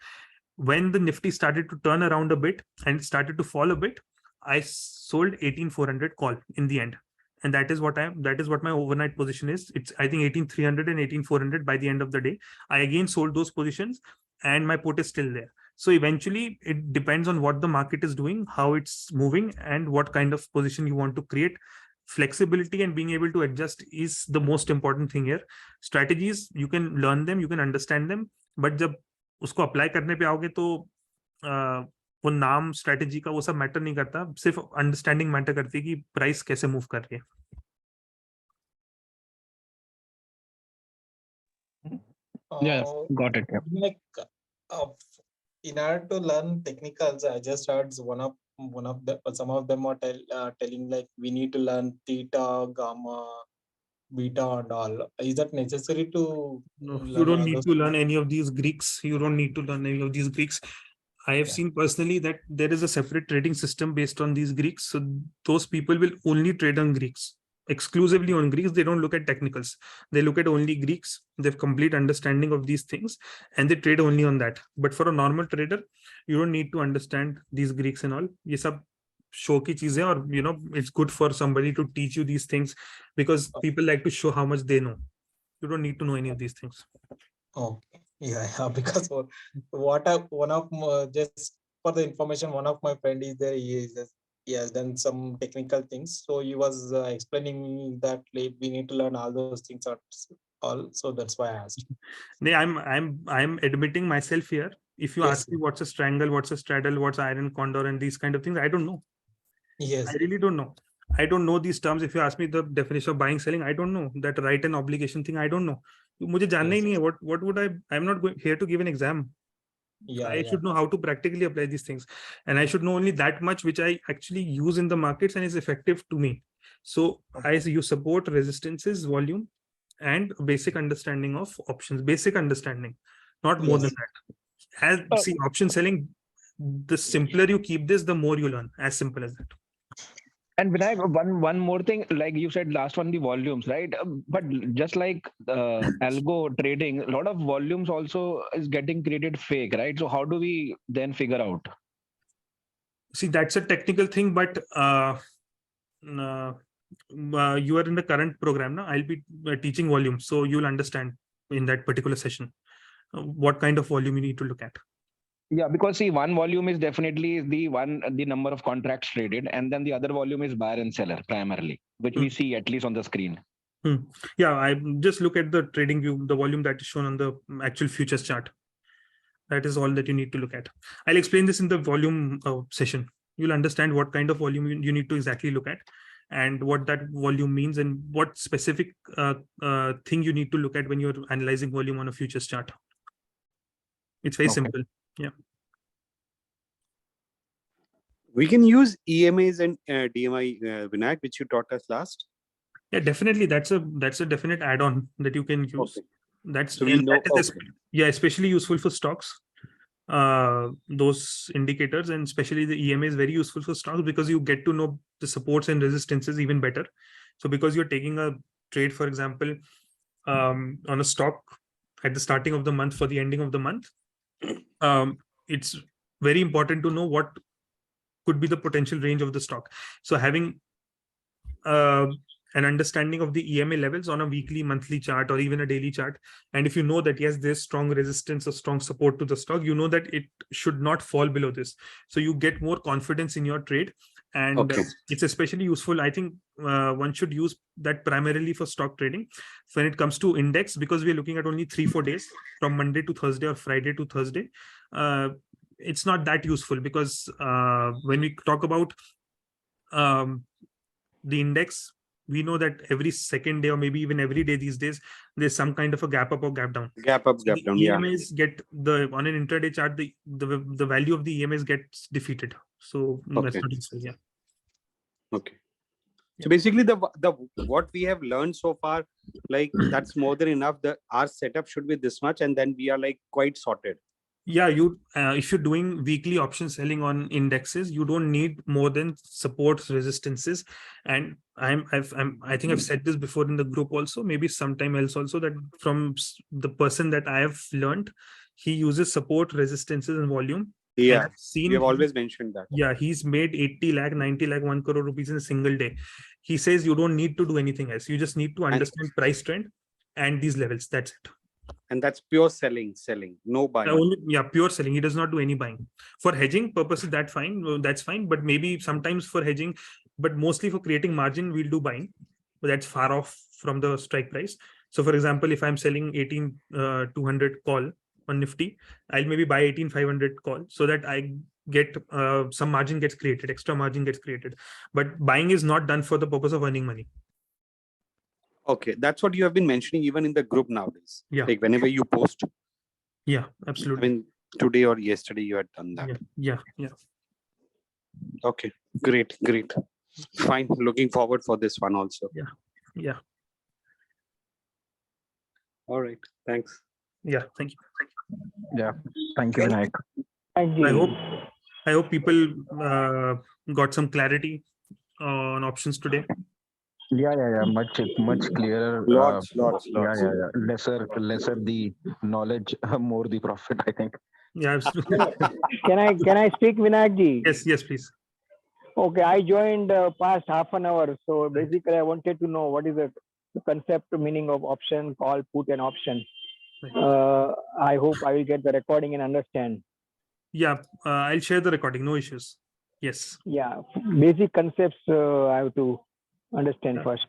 When the Nifty started to turn around a bit and it started to fall a bit, I sold 18,400 call in the end. And that is what my overnight position is. It's, I think, 18,300 and 18,400 by the end of the day. I again sold those positions and my put is still there. So eventually it depends on what the market is doing, how it's moving, and what kind of position you want to create. Flexibility and being able to adjust is the most important thing here. Strategies, you can learn them, you can understand them, but जब उसको apply करने पे आओगे तो वो नाम strategy का वो सब मैटर नहीं करता, सिर्फ अंडरस्टैंडिंग मैटर करती है कि प्राइस कैसे मूव कर रही है. Yes, got it. Yeah. Like in order to learn technicals, I just heard some of them are telling like we need to learn theta, gamma, beta, and all. Is that necessary to? No, you don't need to learn any of these Greeks. You don't need to learn any of these Greeks. I have seen personally that there is a separate trading system based on these Greeks. So those people will only trade on Greeks, exclusively on Greeks. They don't look at technicals. They look at only Greeks. They have complete understanding of these things and they trade only on that. But for a normal trader, you don't need to understand these Greeks and all. Ye sab show ki cheezein, or it's good for somebody to teach you these things because people like to show how much they know. You don't need to know any of these things. Okay. Yeah, because just for the information, one of my friend is there. He has done some technical things. So he was explaining me that we need to learn all those things. So that's why I asked. No, I'm admitting myself here. If you ask me what's a strangle, what's a straddle, what's iron condor, and these kind of things, I don't know. Yes, I really don't know. I don't know these terms. If you ask me the definition of buying, selling, I don't know. That right and obligation thing, I don't know. मुझे जानना ही नहीं है. What would I'm not here to give an exam. I should know how to practically apply these things, and I should know only that much which I actually use in the markets and is effective to me. So you support resistances, volume, and basic understanding of options. Basic understanding, not more than that. See, option selling, the simpler you keep this, the more you learn. As simple as that. And Vinayak, one more thing, like you said, last one, the volumes, right? But just like algo trading, a lot of volumes also is getting created fake, right? So how do we then figure out? See, that's a technical thing, but you are in the current program now. I'll be teaching volumes, so you'll understand. in that particular session? What kind of volume you need to look at? Yeah, because see, one volume is definitely the number of contracts traded, and then the other volume is buyer and seller primarily, which we see at least on the screen. Yeah, I just look at the trading view, the volume that is shown on the actual futures chart. That is all that you need to look at. I'll explain this in the volume session. You'll understand what kind of volume you need to exactly look at, and what that volume means, and what specific thing you need to look at when you're analyzing volume on a futures chart. It's very simple. Yeah. We can use EMAs and DMI, Vinayak, which you taught us last. Yeah, definitely. That's a definite add-on that you can use. Okay. That's So we know, yeah, especially useful for stocks. Those indicators, and especially the EMA is very useful for stocks because you get to know the supports and resistances even better. So because you're taking a trade, for example, on a stock at the starting of the month for the ending of the month, it's very important to know what could be the potential range of the stock. So having an understanding of the EMA levels on a weekly, monthly chart, or even a daily chart, and if you know that yes, there's strong resistance or strong support to the stock, you know that it should not fall below this, so you get more confidence in your trade. And it's especially useful, I think. One should use that primarily for stock trading when it comes to index, because we're looking at only 3-4 days from Monday to Thursday or Friday to Thursday. It's not that useful because when we talk about the index, we know that every second day or maybe even every day these days, there's some kind of a gap up or gap down. Gap up, gap down. EMAs get on an intraday chart, the value of the EMAs gets defeated. So that's not useful. Yeah. Okay. So basically, the what we have learned so far, like that's more than enough. Our setup should be this much, and then we are like quite sorted. Yeah, you if you're doing weekly option selling on indexes, you don't need more than supports, resistances, and I think I've said this before in the group also, maybe sometime else also, that from the person that I have learned, he uses support, resistances, and volume. Yeah, we have always mentioned that. Yeah, he's made 80 lakh, 90 lakh, 1 crore rupees in a single day. He says you don't need to do anything else. You just need to understand price trend and these levels. That's it. And that's pure selling, no buying. Pure selling. He does not do any buying. For hedging purposes, that's fine. But maybe sometimes for hedging, but mostly for creating margin, we'll do buying. But that's far off from the strike price. So for example, if I'm selling 18,200 call on Nifty, I'll maybe buy 18,500 call so that I get some margin gets created, extra margin gets created. But buying is not done for the purpose of earning money. Okay, that's what you have been mentioning even in the group nowadays. Yeah. Like whenever you post. Yeah, absolutely. I mean, today or yesterday you had done that. Yeah. Okay, great. Fine. Looking forward for this one also. Yeah. All right. Thanks. Yeah. Thank you. Yeah. Thank you, Vinayak. I hope people got some clarity on options today. Yeah. Much clearer. Lots. Yeah. Lesser the knowledge, more the profit, I think. Yeah, absolutely. Can I speak, Vinayak ji? Yes, please. Okay, I joined past half an hour. So basically, I wanted to know what is the concept, meaning of option, call, put, and option. I hope I will get the recording and understand. Yeah, I'll share the recording. No issues. Yes. Yeah, basic concepts I have to understand first.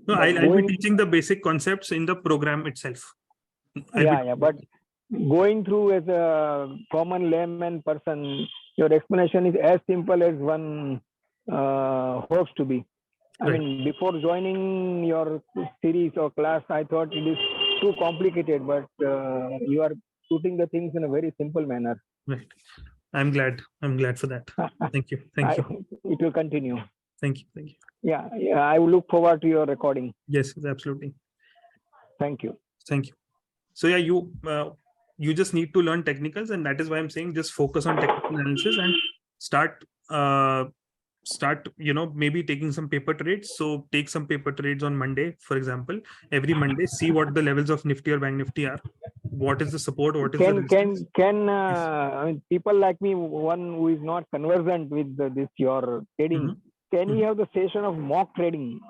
No, I'll be teaching the basic concepts in the program itself. But going through as a common layman person, your explanation is as simple as one hopes to be. I mean, before joining your series or class, I thought it is too complicated, but you are putting the things in a very simple manner. Right. I'm glad for that. Thank you. It will continue. Thank you. Yeah, I will look forward to your recording. Yes, absolutely. Thank you. So yeah, you just need to learn technicals, and that is why I'm saying just focus on technical analysis and start maybe taking some paper trades. So take some paper trades on Monday, for example. Every Monday, see what the levels of Nifty or Bank Nifty are. What is the support? What is the resistance? I mean, people like me, one who is not conversant with this your trading, can we have the session of mock trading?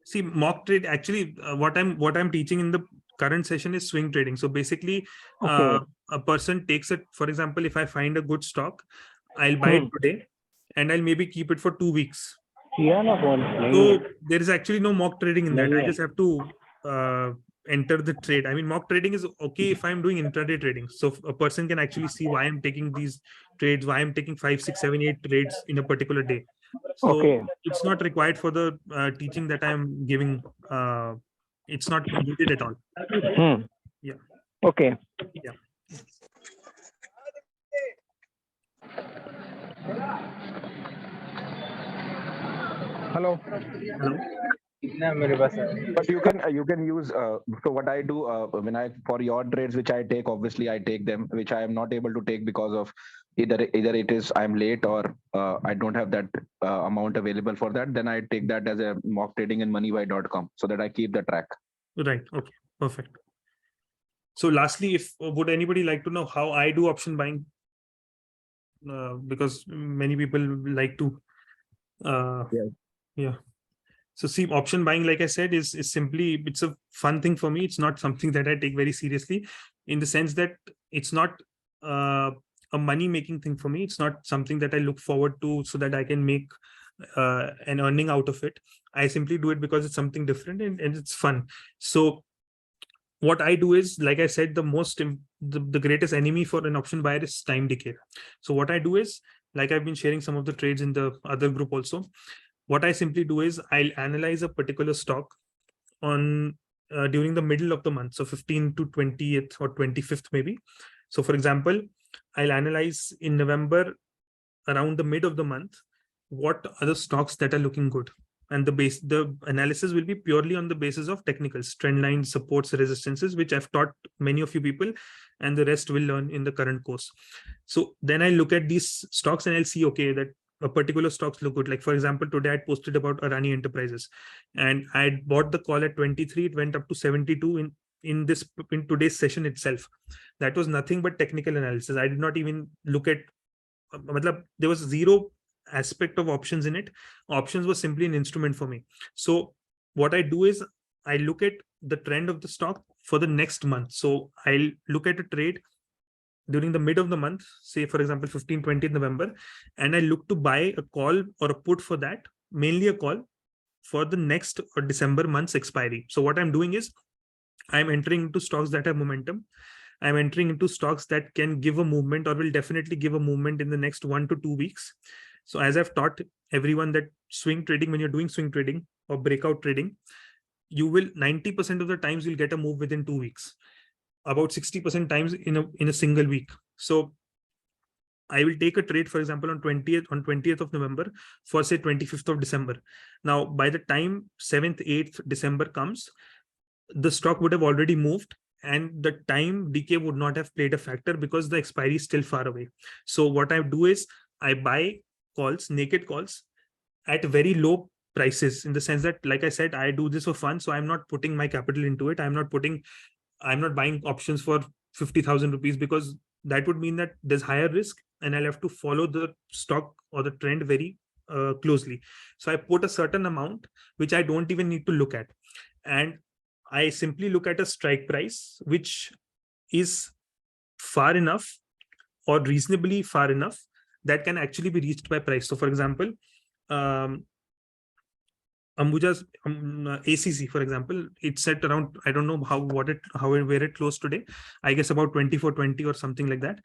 See, mock trade, actually, what I'm teaching in the current session is swing trading. So basically, Okay. a person takes it. For example, if I find a good stock, I'll buy it today, and I'll maybe keep it for 2 weeks. So there is actually no mock trading in that. I just have to enter the trade. I mean, mock trading is okay if I'm doing intraday trading. So a person can actually see why I'm taking these trades, why I'm taking 5, 6, 7, 8 trades in a particular day. So Okay. it's not required for the teaching that I'm giving. It's not needed at all. Yeah. Okay. Yeah. Hello. Hello. But you can use so what I do when I for your trades which I take, obviously I take them which I am not able to take because of either it is I'm late or I don't have that amount available for that. Then I take that as a mock trading in moneybuy.com so that I keep the track. Right. Okay. Perfect. So lastly, if would anybody like to know how I do option buying? Because many people like to. Yeah. So see, option buying, like I said, is simply, it's a fun thing for me. It's not something that I take very seriously, in the sense that it's not a money making thing for me. It's not something that I look forward to so that I can make an earning out of it. I simply do it because it's something different and it's fun. So what I do is, like I said, the greatest enemy for an option buyer is time decay. So what I do is, like I've been sharing some of the trades in the other group also. What I simply do is I'll analyze a particular stock on during the middle of the month. So 15th to 20th or 25th maybe. So for example, I'll analyze in November around the mid of the month, what are the stocks that are looking good. And the analysis will be purely on the basis of technicals, trend lines, supports, resistances, which I've taught many of you people, and the rest will learn in the current course. So then I look at these stocks and I'll see, okay, that a particular stocks look good. Like for example, today I posted about Adani Enterprises, and I had bought the call at 23. It went up to 72 in today's session itself. That was nothing but technical analysis. I did not even look at. There was zero aspect of options in it. Options was simply an instrument for me. So what I do is I look at the trend of the stock for the next month. So I'll look at a trade during the mid of the month, say for example 15th, 20th November, and I look to buy a call or a put for that, mainly a call for the next or December month's expiry. So what I'm doing is I'm entering into stocks that have momentum. I'm entering into stocks that can give a movement or will definitely give a movement in the next 1 to 2 weeks. So as I've taught everyone that swing trading, when you're doing swing trading or breakout trading, you will 90% of the times you'll get a move within 2 weeks, about 60% times in a single week. So I will take a trade, for example, on 20th of November for say 25th of December. Now, by the time 7th, 8th December comes, the stock would have already moved, and the time decay would not have played a factor because the expiry is still far away. So what I do is I buy calls, naked calls, at very low prices, in the sense that, like I said, I do this for fun. So I'm not putting my capital into it. I'm not buying options for 50,000 rupees, because that would mean that there's higher risk and I'll have to follow the stock or the trend very closely. So I put a certain amount, which I don't even need to look at. And I simply look at a strike price, which is far enough or reasonably far enough that can actually be reached by price. So for example, Ambuja's ACC, for example, it's at around, I don't know where it closed today. I guess about 2420 or something like that.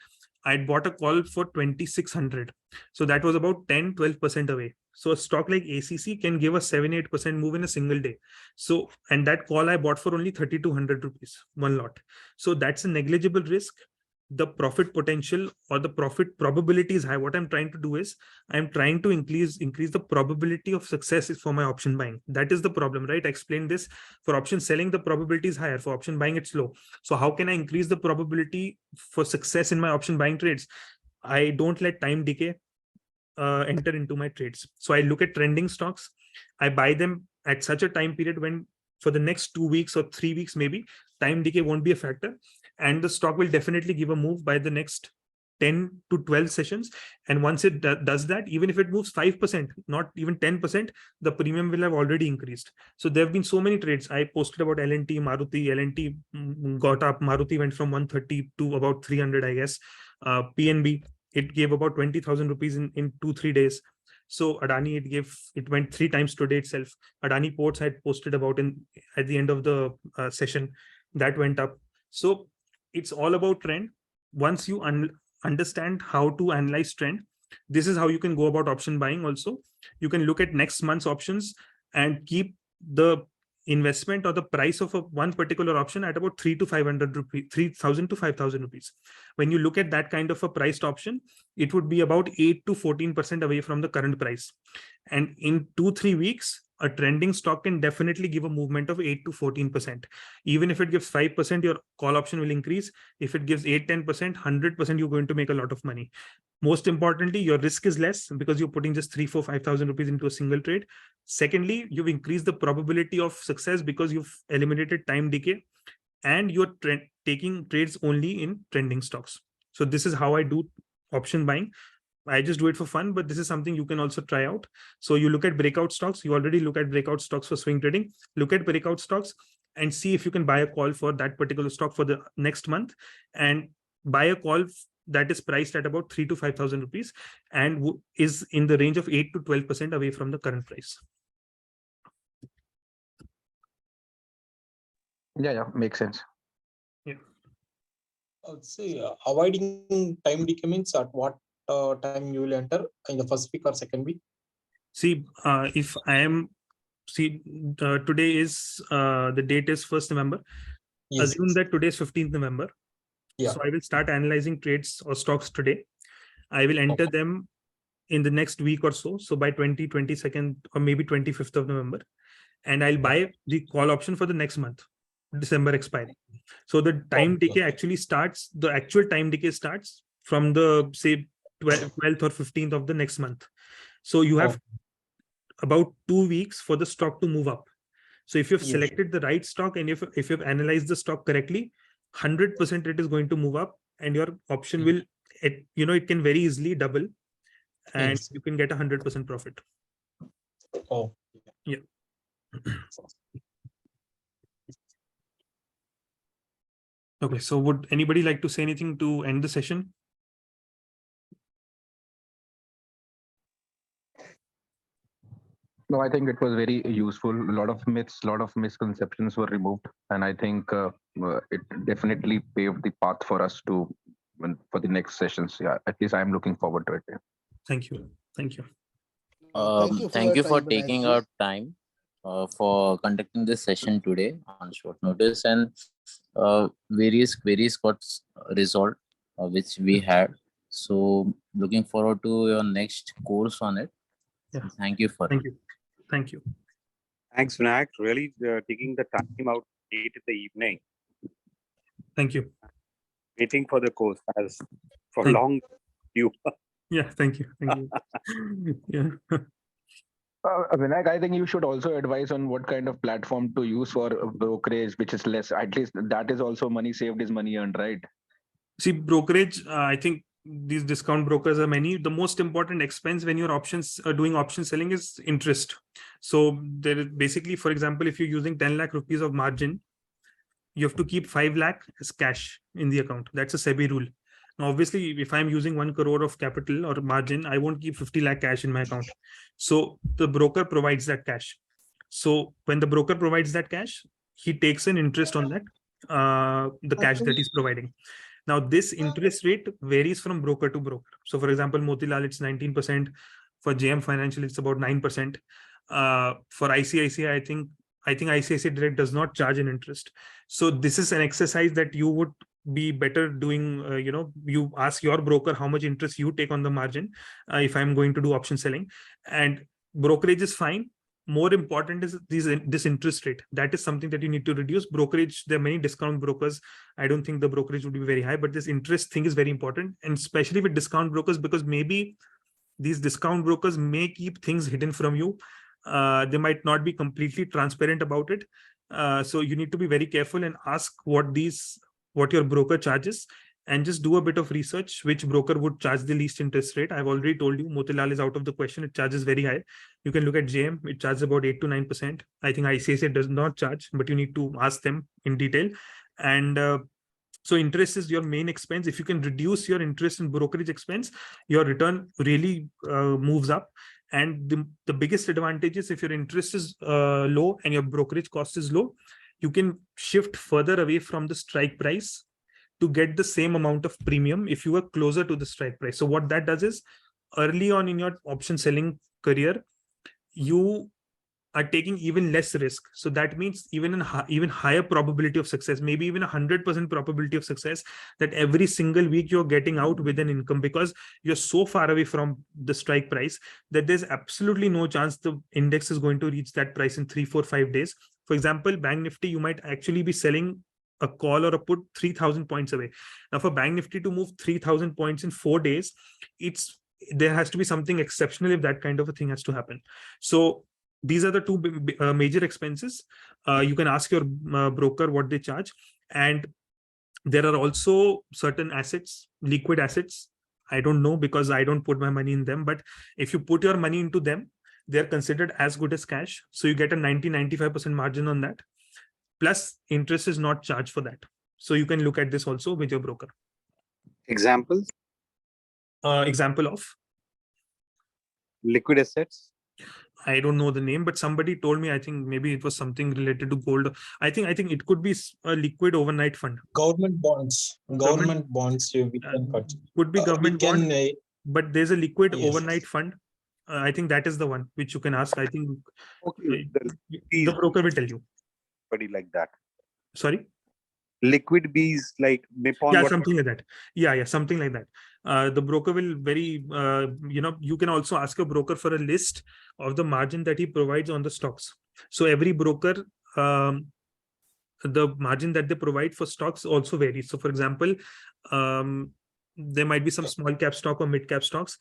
I'd bought a call for 2600. So that was about 10-12% away. So a stock like ACC can give a 7-8% move in a single day. So, and that call I bought for only 3200 rupees, one lot. So that's a negligible risk. The profit potential or the profit probability is high. What I'm trying to do is I'm trying to increase the probability of success for my option buying. That is the problem, right? I explained this. For option selling, the probability is higher. For option buying, it's low. So how can I increase the probability for success in my option buying trades? I don't let time decay enter into my trades. So I look at trending stocks. I buy them at such a time period when, for the next 2 weeks or 3 weeks, maybe time decay won't be a factor, and the stock will definitely give a move by the next 10 to 12 sessions. And once it does that, even if it moves 5%, not even 10%, the premium will have already increased. So there have been so many trades. I posted about L&T, Maruti. L&T got up. Maruti went from 130 to about 300, I guess. PNB, it gave about 20,000 rupees in 2-3 days. So Adani, it went 3 times today itself. Adani Ports had posted about at the end of the session, that went up. So it's all about trend. Once you understand how to analyze trend, this is how you can go about option buying. Also, you can look at next month's options and keep the investment or the price of one particular option at about 3,000 to 5,000 rupees. When you look at that kind of a priced option, it would be about 8 to 14% away from the current price. And in 2-3 weeks, a trending stock can definitely give a movement of 8 to 14%. Even if it gives 5%, your call option will increase. If it gives 8-10%, 100%, you're going to make a lot of money. Most importantly, your risk is less because you're putting just 3,000-5,000 rupees into a single trade. Secondly, you've increased the probability of success because you've eliminated time decay, and you're taking trades only in trending stocks. So this is how I do option buying. I just do it for fun, but this is something you can also try out. So you look at breakout stocks. You already look at breakout stocks for swing trading. Look at breakout stocks and see if you can buy a call for that particular stock for the next month, and buy a call that is priced at about 3,000 to 5,000 rupees and is in the range of 8 to 12% away from the current price. Yeah, makes sense. Yeah. I'll say avoiding time decay means at what time you will enter, in the first week or second week? See, if I am, today is, the date is 1st November. Yes. Assume that today is 15th November. Yeah. So I will start analyzing trades or stocks today. I will enter them in the next week or so. So by 22nd or maybe 25th of November. And I'll buy the call option for the next month, December expiry. So the time decay actually starts, the actual time decay starts from the, say, 12th or 15th of the next month. So you have about 2 weeks for the stock to move up. So if you've selected the right stock and if you've analyzed the stock correctly, 100% it is going to move up, and your option will, it can very easily double, and you can get 100% profit. Oh, yeah. Okay, so would anybody like to say anything to end the session? No, I think it was very useful. A lot of myths, a lot of misconceptions were removed. And I think it definitely paved the path for us for the next sessions. Yeah, at least I'm looking forward to it. Yeah. Thank you. Thank you. Thank you for taking out time for conducting this session today on short notice, and various queries got resolved, which we had. So looking forward to your next course on it. Yeah. Thank you for Thank you. Thank you. Thanks, Vinayak. Really taking the time out late in the evening. Thank you. Waiting for the course as for Thank long you. Yeah, thank you. Thank you. Yeah. Vinayak, I think you should also advise on what kind of platform to use for brokerage, which is less. At least that is also money saved is money earned, right? See, brokerage, I think these discount brokers are many. The most important expense when you're doing option selling is interest. So there is basically, for example, if you're using 10 lakh rupees of margin, you have to keep 5 lakh as cash in the account. That's a SEBI rule. Now, obviously, if I'm using 1 crore of capital or margin, I won't keep 50 lakh cash in my account. So the broker provides that cash. So when the broker provides that cash, he takes an interest on that, the cash that he's providing. Now, this interest rate varies from broker to broker. So, for example, Motilal, it's 19%. For JM Financial, it's about 9%. For ICICI, I think ICICI Direct does not charge an interest. So, this is an exercise that you would be better doing. You ask your broker how much interest you take on the margin. If I'm going to do option selling, and brokerage is fine. More important is this interest rate. That is something that you need to reduce. Brokerage, there are many discount brokers. I don't think the brokerage would be very high, but this interest thing is very important. And especially with discount brokers, because maybe these discount brokers may keep things hidden from you. They might not be completely transparent about it. So you need to be very careful and ask what your broker charges. and just do a bit of research which broker would charge the least interest rate. I've already told you Motilal is out of the question. It charges very high. You can look at JM. It charges about 8 to 9%. I think ICICI does not charge, but you need to ask them in detail. And so interest is your main expense. If you can reduce your interest and brokerage expense, your return really moves up. And the biggest advantage is if your interest is low and your brokerage cost is low, you can shift further away from the strike price to get the same amount of premium if you were closer to the strike price. So what that does is, early on in your option selling career, you are taking even less risk. So that means even higher probability of success, maybe even 100% probability of success, that every single week you're getting out with an income, because you're so far away from the strike price that there's absolutely no chance the index is going to reach that price in 3, 4, 5 days. For example, Bank Nifty, you might actually be selling a call or a put 3,000 points away. Now for Bank Nifty to move 3,000 points in 4 days, there has to be something exceptional if that kind of a thing has to happen. So these are the two major expenses. You can ask your broker what they charge. And there are also certain assets, liquid assets. I don't know because I don't put my money in them. But if you put your money into them, they're considered as good as cash. So you get a 90-95% margin on that. Plus interest is not charged for that. So you can look at this also with your broker. Examples? Example of? Liquid assets? I don't know the name, but somebody told me, I think maybe it was something related to gold. I think it could be a liquid overnight fund. Government bonds. Government bonds. We can purchase. Could be government bond, can, but there's a liquid yes. overnight fund. I think that is the one which you can ask. I think Okay. the broker will tell you. Like that. Sorry? Liquid bees like Nippon. Yeah, something like that. Yeah, something like that. The broker will you can also ask a broker for a list of the margin that he provides on the stocks. So every broker, the margin that they provide for stocks also varies. So for example, there might be some small cap stock or mid cap stocks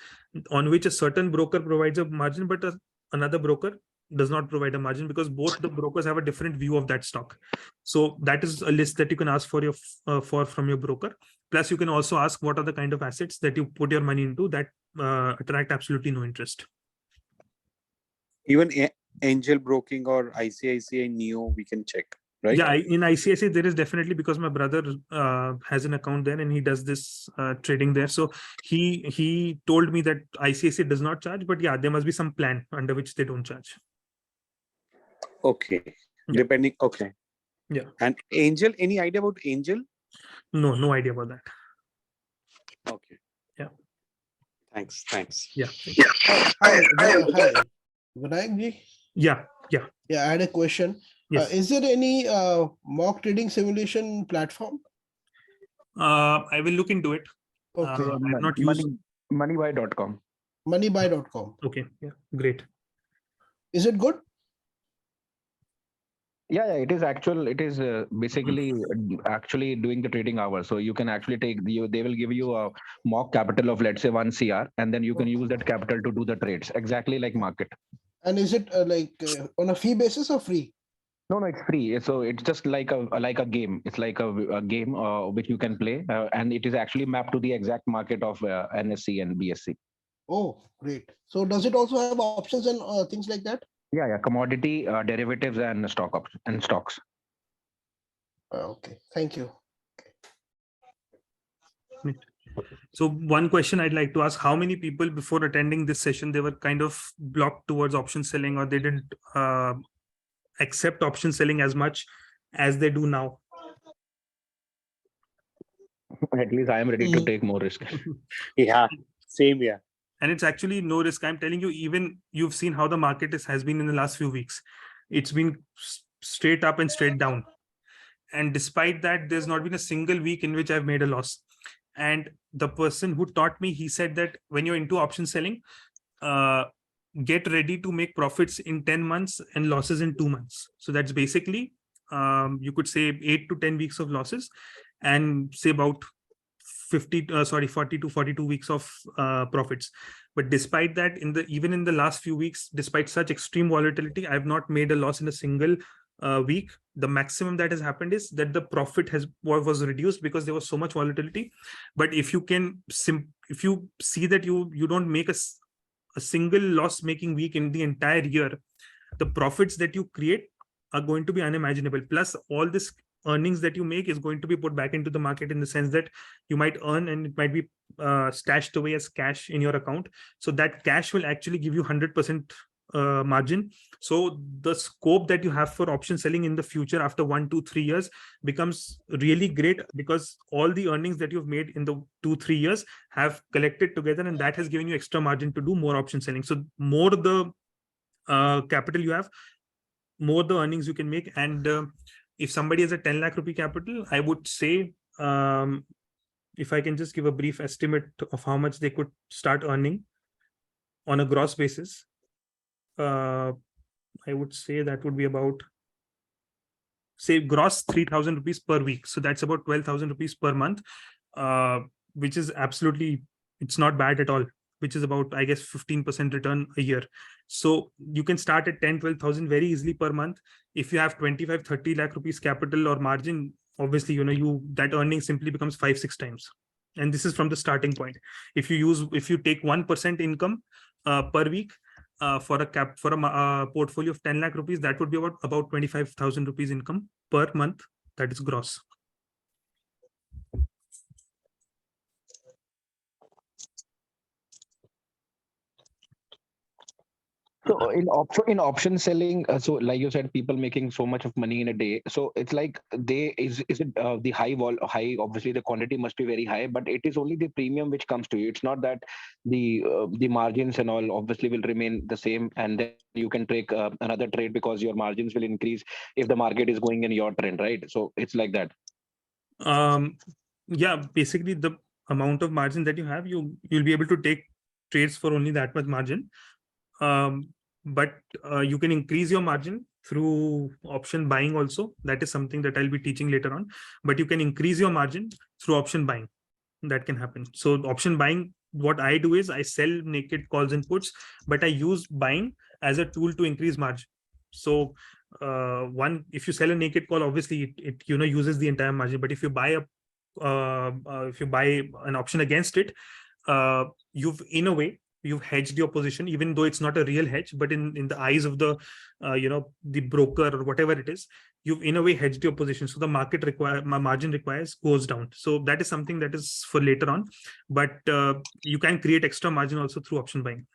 on which a certain broker provides a margin, but another broker does not provide a margin, because both the brokers have a different view of that stock. So that is a list that you can ask for from your broker. Plus, you can also ask what are the kind of assets that you put your money into that attract absolutely no interest. Even Angel Broking or ICICI Neo, we can check, right? Yeah, in ICICI there is definitely, because my brother has an account there and he does this trading there. So he told me that ICICI does not charge, but yeah, there must be some plan under which they don't charge. Okay. Yeah. Depending. Okay. Yeah. And Angel, any idea about Angel? No idea about that. Okay. Yeah. Thanks. Yeah. Hi. Vinayak ji? Yeah. I had a question. Yes. Is there any mock trading simulation platform? I will look into it. Okay. I've not used Moneybuy.com. Moneybuy.com. Okay. Yeah. Great. Is it good? Yeah, it is basically actually doing the trading hours. So you can actually they will give you a mock capital of, let's say, 1 CR, and then you can use that capital to do the trades, exactly like market. And is it on a fee basis or free? No, it's free. So it's just like a game. It's like a game which you can play, and it is actually mapped to the exact market of NSE and BSE. Oh, great. So does it also have options and things like that? Yeah, commodity, derivatives, and stocks. Okay, thank you. So one question I'd like to ask: how many people before attending this session, they were kind of blocked towards option selling, or they didn't accept option selling as much as they do now? At least I am ready to take more risk. Yeah, same. Yeah. And it's actually no risk. I'm telling you, even you've seen how the market has been in the last few weeks. It's been straight up and straight down. And despite that, there's not been a single week in which I've made a loss. And the person who taught me, he said that when you're into option selling, get ready to make profits in 10 months and losses in 2 months. So that's basically, you could say 8 to 10 weeks of losses and say about 40 to 42 weeks of profits. But despite that, even in the last few weeks, despite such extreme volatility, I've not made a loss in a single week, the maximum that has happened is that the profit was reduced because there was so much volatility. But if you can if you see that you don't make a single loss making week in the entire year, the profits that you create are going to be unimaginable. Plus all this earnings that you make is going to be put back into the market, in the sense that you might earn and it might be stashed away as cash in your account. So that cash will actually give you 100% margin. So the scope that you have for option selling in the future after 1, 2, 3 years becomes really great, because all the earnings that you've made in the 2-3 years have collected together, and that has given you extra margin to do more option selling. So more the capital you have, more the earnings you can make. And if somebody has a 10 lakh rupee capital, I would say, if I can just give a brief estimate of how much they could start earning on a gross basis, I would say that would be about, say, gross 3,000 rupees per week. So that's about 12,000 rupees per month, which is absolutely, it's not bad at all, which is about, I guess, 15% return a year. So you can start at 10-12,000 very easily per month. If you have 25-30 lakh rupees capital or margin, obviously, that earning simply becomes 5-6 times. And this is from the starting point. If you take 1% income per week for a portfolio of 10 lakh rupees, that would be about 25,000 rupees income per month. That is gross. So in option selling, so like you said, people making so much of money in a day. So it's like is it the high obviously the quantity must be very high, but it is only the premium which comes to you. It's not that the margins and all obviously will remain the same, and then you can take another trade because your margins will increase if the market is going in your trend, right? So it's like that. Yeah, basically the amount of margin that you have, you'll be able to take trades for only that much margin. But you can increase your margin through option buying also. That is something that I'll be teaching later on. But you can increase your margin through option buying. That can happen. So option buying, what I do is I sell naked calls and puts, but I use buying as a tool to increase margin. So if you sell a naked call, obviously it uses the entire margin. But if you buy an option against it, you've hedged your position, even though it's not a real hedge, but in the eyes of the the broker or whatever it is, you've in a way hedged your position. So the margin requires goes down. So that is something that is for later on, but you can create extra margin also through option buying.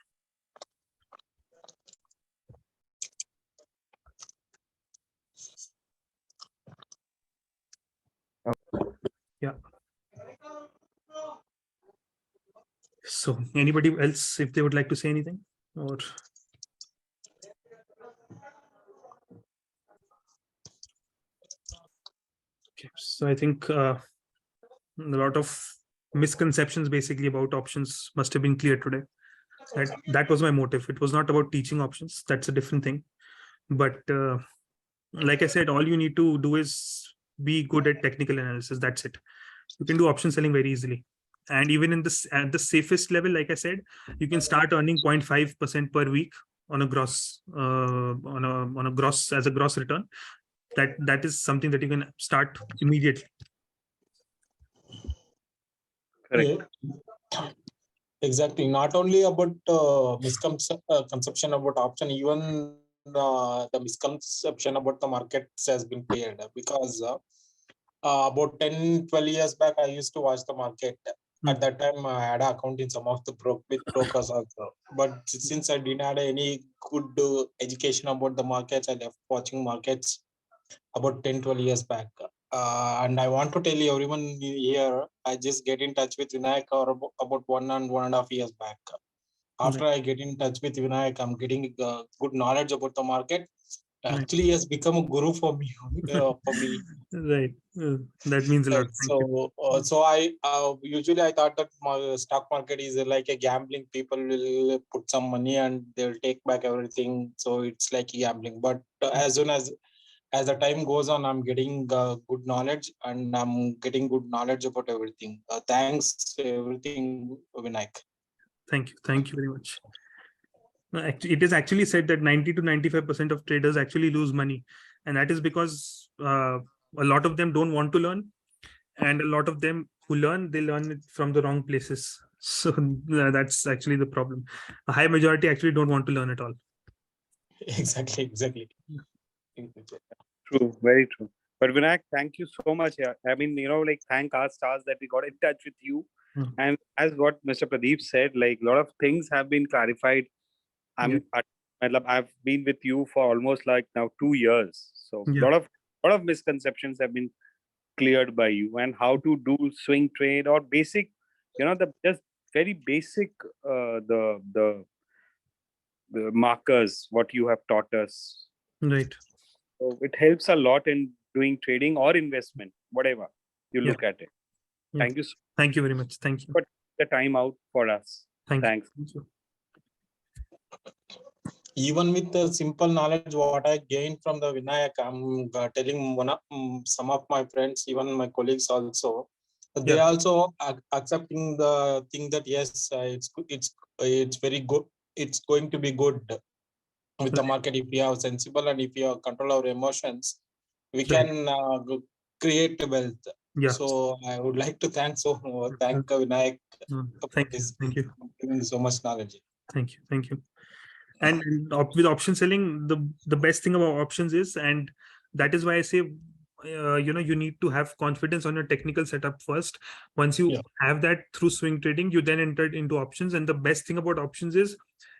Yeah. So anybody else, if they would like to say anything, or okay, so I think a lot of misconceptions basically about options must have been clear today. That was my motive. It was not about teaching options. That's a different thing. But like I said, all you need to do is be good at technical analysis. That's it. You can do option selling very easily. And even at the safest level, like I said, you can start earning 0.5% per week on a gross as a gross return. That is something that you can start immediately. Correct. Yeah. Exactly. Not only about misconception about option, even the misconception about the markets has been cleared, because about 10-12 years back, I used to watch the market. At that time, I had an account in some of the brokers also. But since I didn't have any good education about the markets, I left watching markets about 10-12 years back. And I want to tell everyone here, I just get in touch with Vinayak about 1.5 years back. After I get in touch with Vinayak, I'm getting good knowledge about the market. Actually, he has become a guru for me. Right. That means a lot. So I usually I thought that my stock market is like a gambling. People will put some money and they'll take back everything. So it's like gambling. But as soon as the time goes on, I'm getting good knowledge, and I'm getting good knowledge about everything. Thanks to everything, Vinayak. Thank you very much. It is actually said that 90 to 95% of traders actually lose money. and that is because a lot of them don't want to learn, and a lot of them who learn, they learn it from the wrong places. So that's actually the problem. A high majority actually don't want to learn at all. Exactly. True, very true. But Vinayak, thank you so much. Yeah. I mean, like thank our stars that we got in touch with you. And as what Mr. Pradeep said, like a lot of things have been clarified. I've been with you for almost like now 2 years. So a lot of misconceptions have been cleared by you, and how to do swing trade or basic, the just very basic the markers, what you have taught us. Right. So it helps a lot in doing trading or investment, whatever you look at it. Thank you. Thank you very much. Thank you for the time out for us. Thanks. Even with the simple knowledge what I gained from the Vinayak, I'm telling some of my friends, even my colleagues also, they also are accepting the thing that yes, it's very good. It's going to be good with the market if we are sensible and if we are control our emotions, we can create wealth. So I would like to thank Vinayak for this, giving so much knowledge. Thank you. And with option selling, the best thing about options is, and that is why I say, you need to have confidence on your technical setup first. Once you have that through swing trading, you then enter into options. And the best thing about options is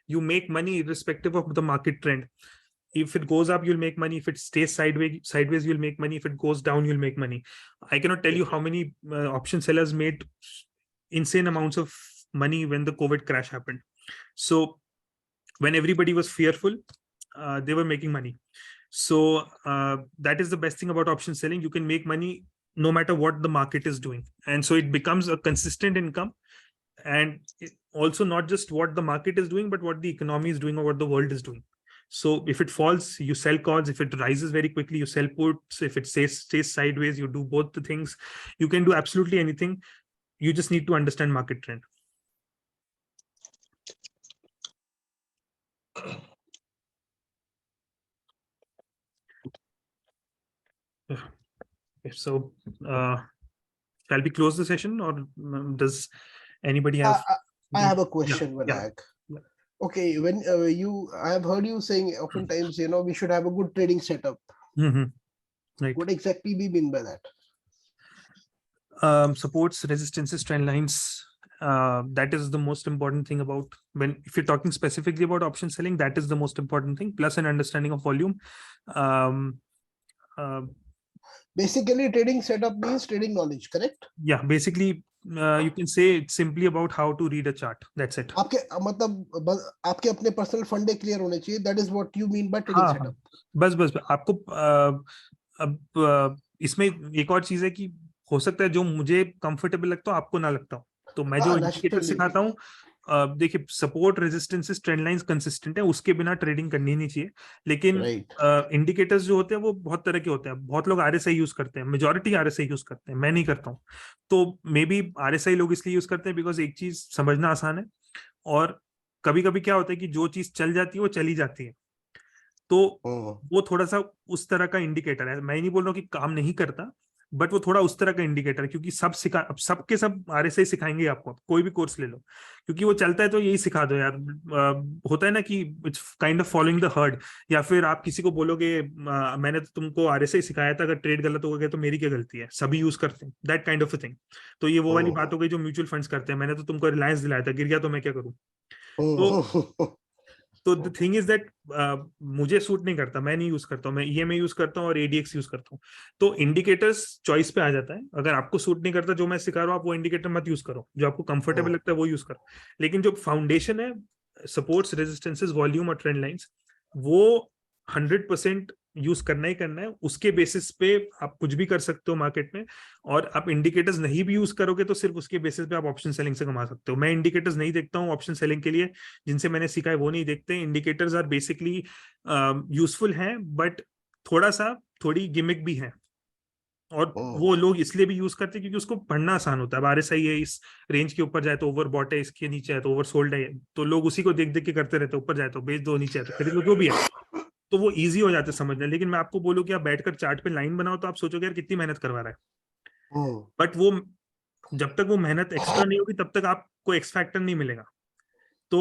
you make money irrespective of the market trend. If it goes up, you'll make money. If it stays sideways, you'll make money. If it goes down, you'll make money. I cannot tell you how many option sellers made insane amounts of money when the COVID crash happened. So when everybody was fearful, they were making money. So that is the best thing about option selling. You can make money no matter what the market is doing. And so it becomes a consistent income. And also not just what the market is doing, but what the economy is doing or what the world is doing. So if it falls, you sell calls. If it rises very quickly, you sell puts. If it stays sideways, you do both the things. You can do absolutely anything. You just need to understand market trend. So shall we close the session, or does anybody have? I have a question, Vinayak. Okay, when I have heard you saying oftentimes, we should have a good trading setup. Right. What exactly do you mean by that? Supports, resistances, trend lines. That is the most important thing about if you're talking specifically about option selling, that is the most important thing, plus an understanding of volume. Basically, trading setup means trading knowledge, correct? Yeah, basically, you can say it's simply about how to read a chart. That's it. आपके अपने personal fund clear होने चाहिए. That is what you mean by trading setup. बस आपको अब इसमें एक और चीज है कि हो सकता है जो मुझे कंफर्टेबल लगता हो आपको ना लगता हो. तो मैं जो इंडिकेटर सिखाता हूँ, देखिए support, resistances, trend lines consistent है, उसके बिना ट्रेडिंग करनी नहीं चाहिए. लेकिन इंडिकेटर्स जो होते हैं वो बहुत तरह के होते हैं. बहुत लोग RSI यूज करते हैं, मेजॉरिटी RSI यूज करते हैं, मैं नहीं करता हूँ. तो मे बी RSI लोग इसलिए यूज करते हैं बिकॉज एक चीज समझना आसान है, और कभी कभी क्या होता है कि जो चीज चल जाती है वो चली जाती है. तो वो थोड़ा सा उस तरह का इंडिकेटर है. मैं नहीं बोल रहा हूँ कि काम नहीं करता, बट वो थोड़ा उस तरह का इंडिकेटर है, क्योंकि सबके सब RSI सिखाएंगे आपको, कोई भी कोर्स ले लो, क्योंकि वो चलता है तो यही सिखा दो यार. होता है ना कि it's kind of following the heard. या फिर आप किसी को बोलोगे मैंने तो तुमको RSI सिखाया था, अगर ट्रेड गलत हो गया तो मेरी क्या गलती है, सभी यूज करते हैं, that kind of a thing. तो ये वो वाली बात हो गई जो म्यूचुअल फंड्स करते हैं. मैंने तो तुमको रिलायंस दिलाया था, गिर गया तो मैं क्या करूं. तो द थिंग इज दैट मुझे सूट नहीं करता, मैं नहीं यूज करता हूँ. मैं EMA यूज करता हूँ और ADX यूज करता हूँ. तो इंडिकेटर्स चॉइस पे आ जाता है. अगर आपको सूट नहीं करता जो मैं सिखा रहा हूँ, आप वो इंडिकेटर मत यूज करो. जो आपको कंफर्टेबल लगता है वो यूज करो. लेकिन जो फाउंडेशन है, सपोर्ट्स, रेजिस्टेंसेस, वॉल्यूम और ट्रेंड लाइंस, वो 100% यूज करना ही करना है. उसके बेसिस पे आप कुछ भी कर सकते हो मार्केट में. और आप इंडिकेटर्स नहीं भी यूज करोगे तो सिर्फ उसके बेसिस पे आप ऑप्शन सेलिंग से कमा सकते हो. मैं इंडिकेटर्स नहीं देखता हूँ ऑप्शन सेलिंग के लिए, जिनसे मैंने सीखा है वो नहीं देखते. इंडिकेटर्स आर बेसिकली यूजफुल हैं, बट थोड़ी गिमिक भी है. और वो लोग इसलिए भी यूज करते हैं क्योंकि उसको पढ़ना आसान होता है. RSI है, इस रेंज के ऊपर जाए तो ओवर बॉट है, इसके नीचे है तो ओवर सोल्ड है, तो लोग उसी को देख देख के करते रहते हैं. ऊपर जाए तो बेच दो, नीचे है तो खरीद लो, जो भी है. तो वो इजी हो जाता है समझना। लेकिन मैं आपको बोलूँ कि आप बैठकर चार्ट पे लाइन बनाओ तो आप सोचोगे यार कितनी मेहनत करवा रहा है, बट वो जब तक वो मेहनत एक्स्ट्रा नहीं होगी तब तक आपको एक्स फैक्टर नहीं मिलेगा। तो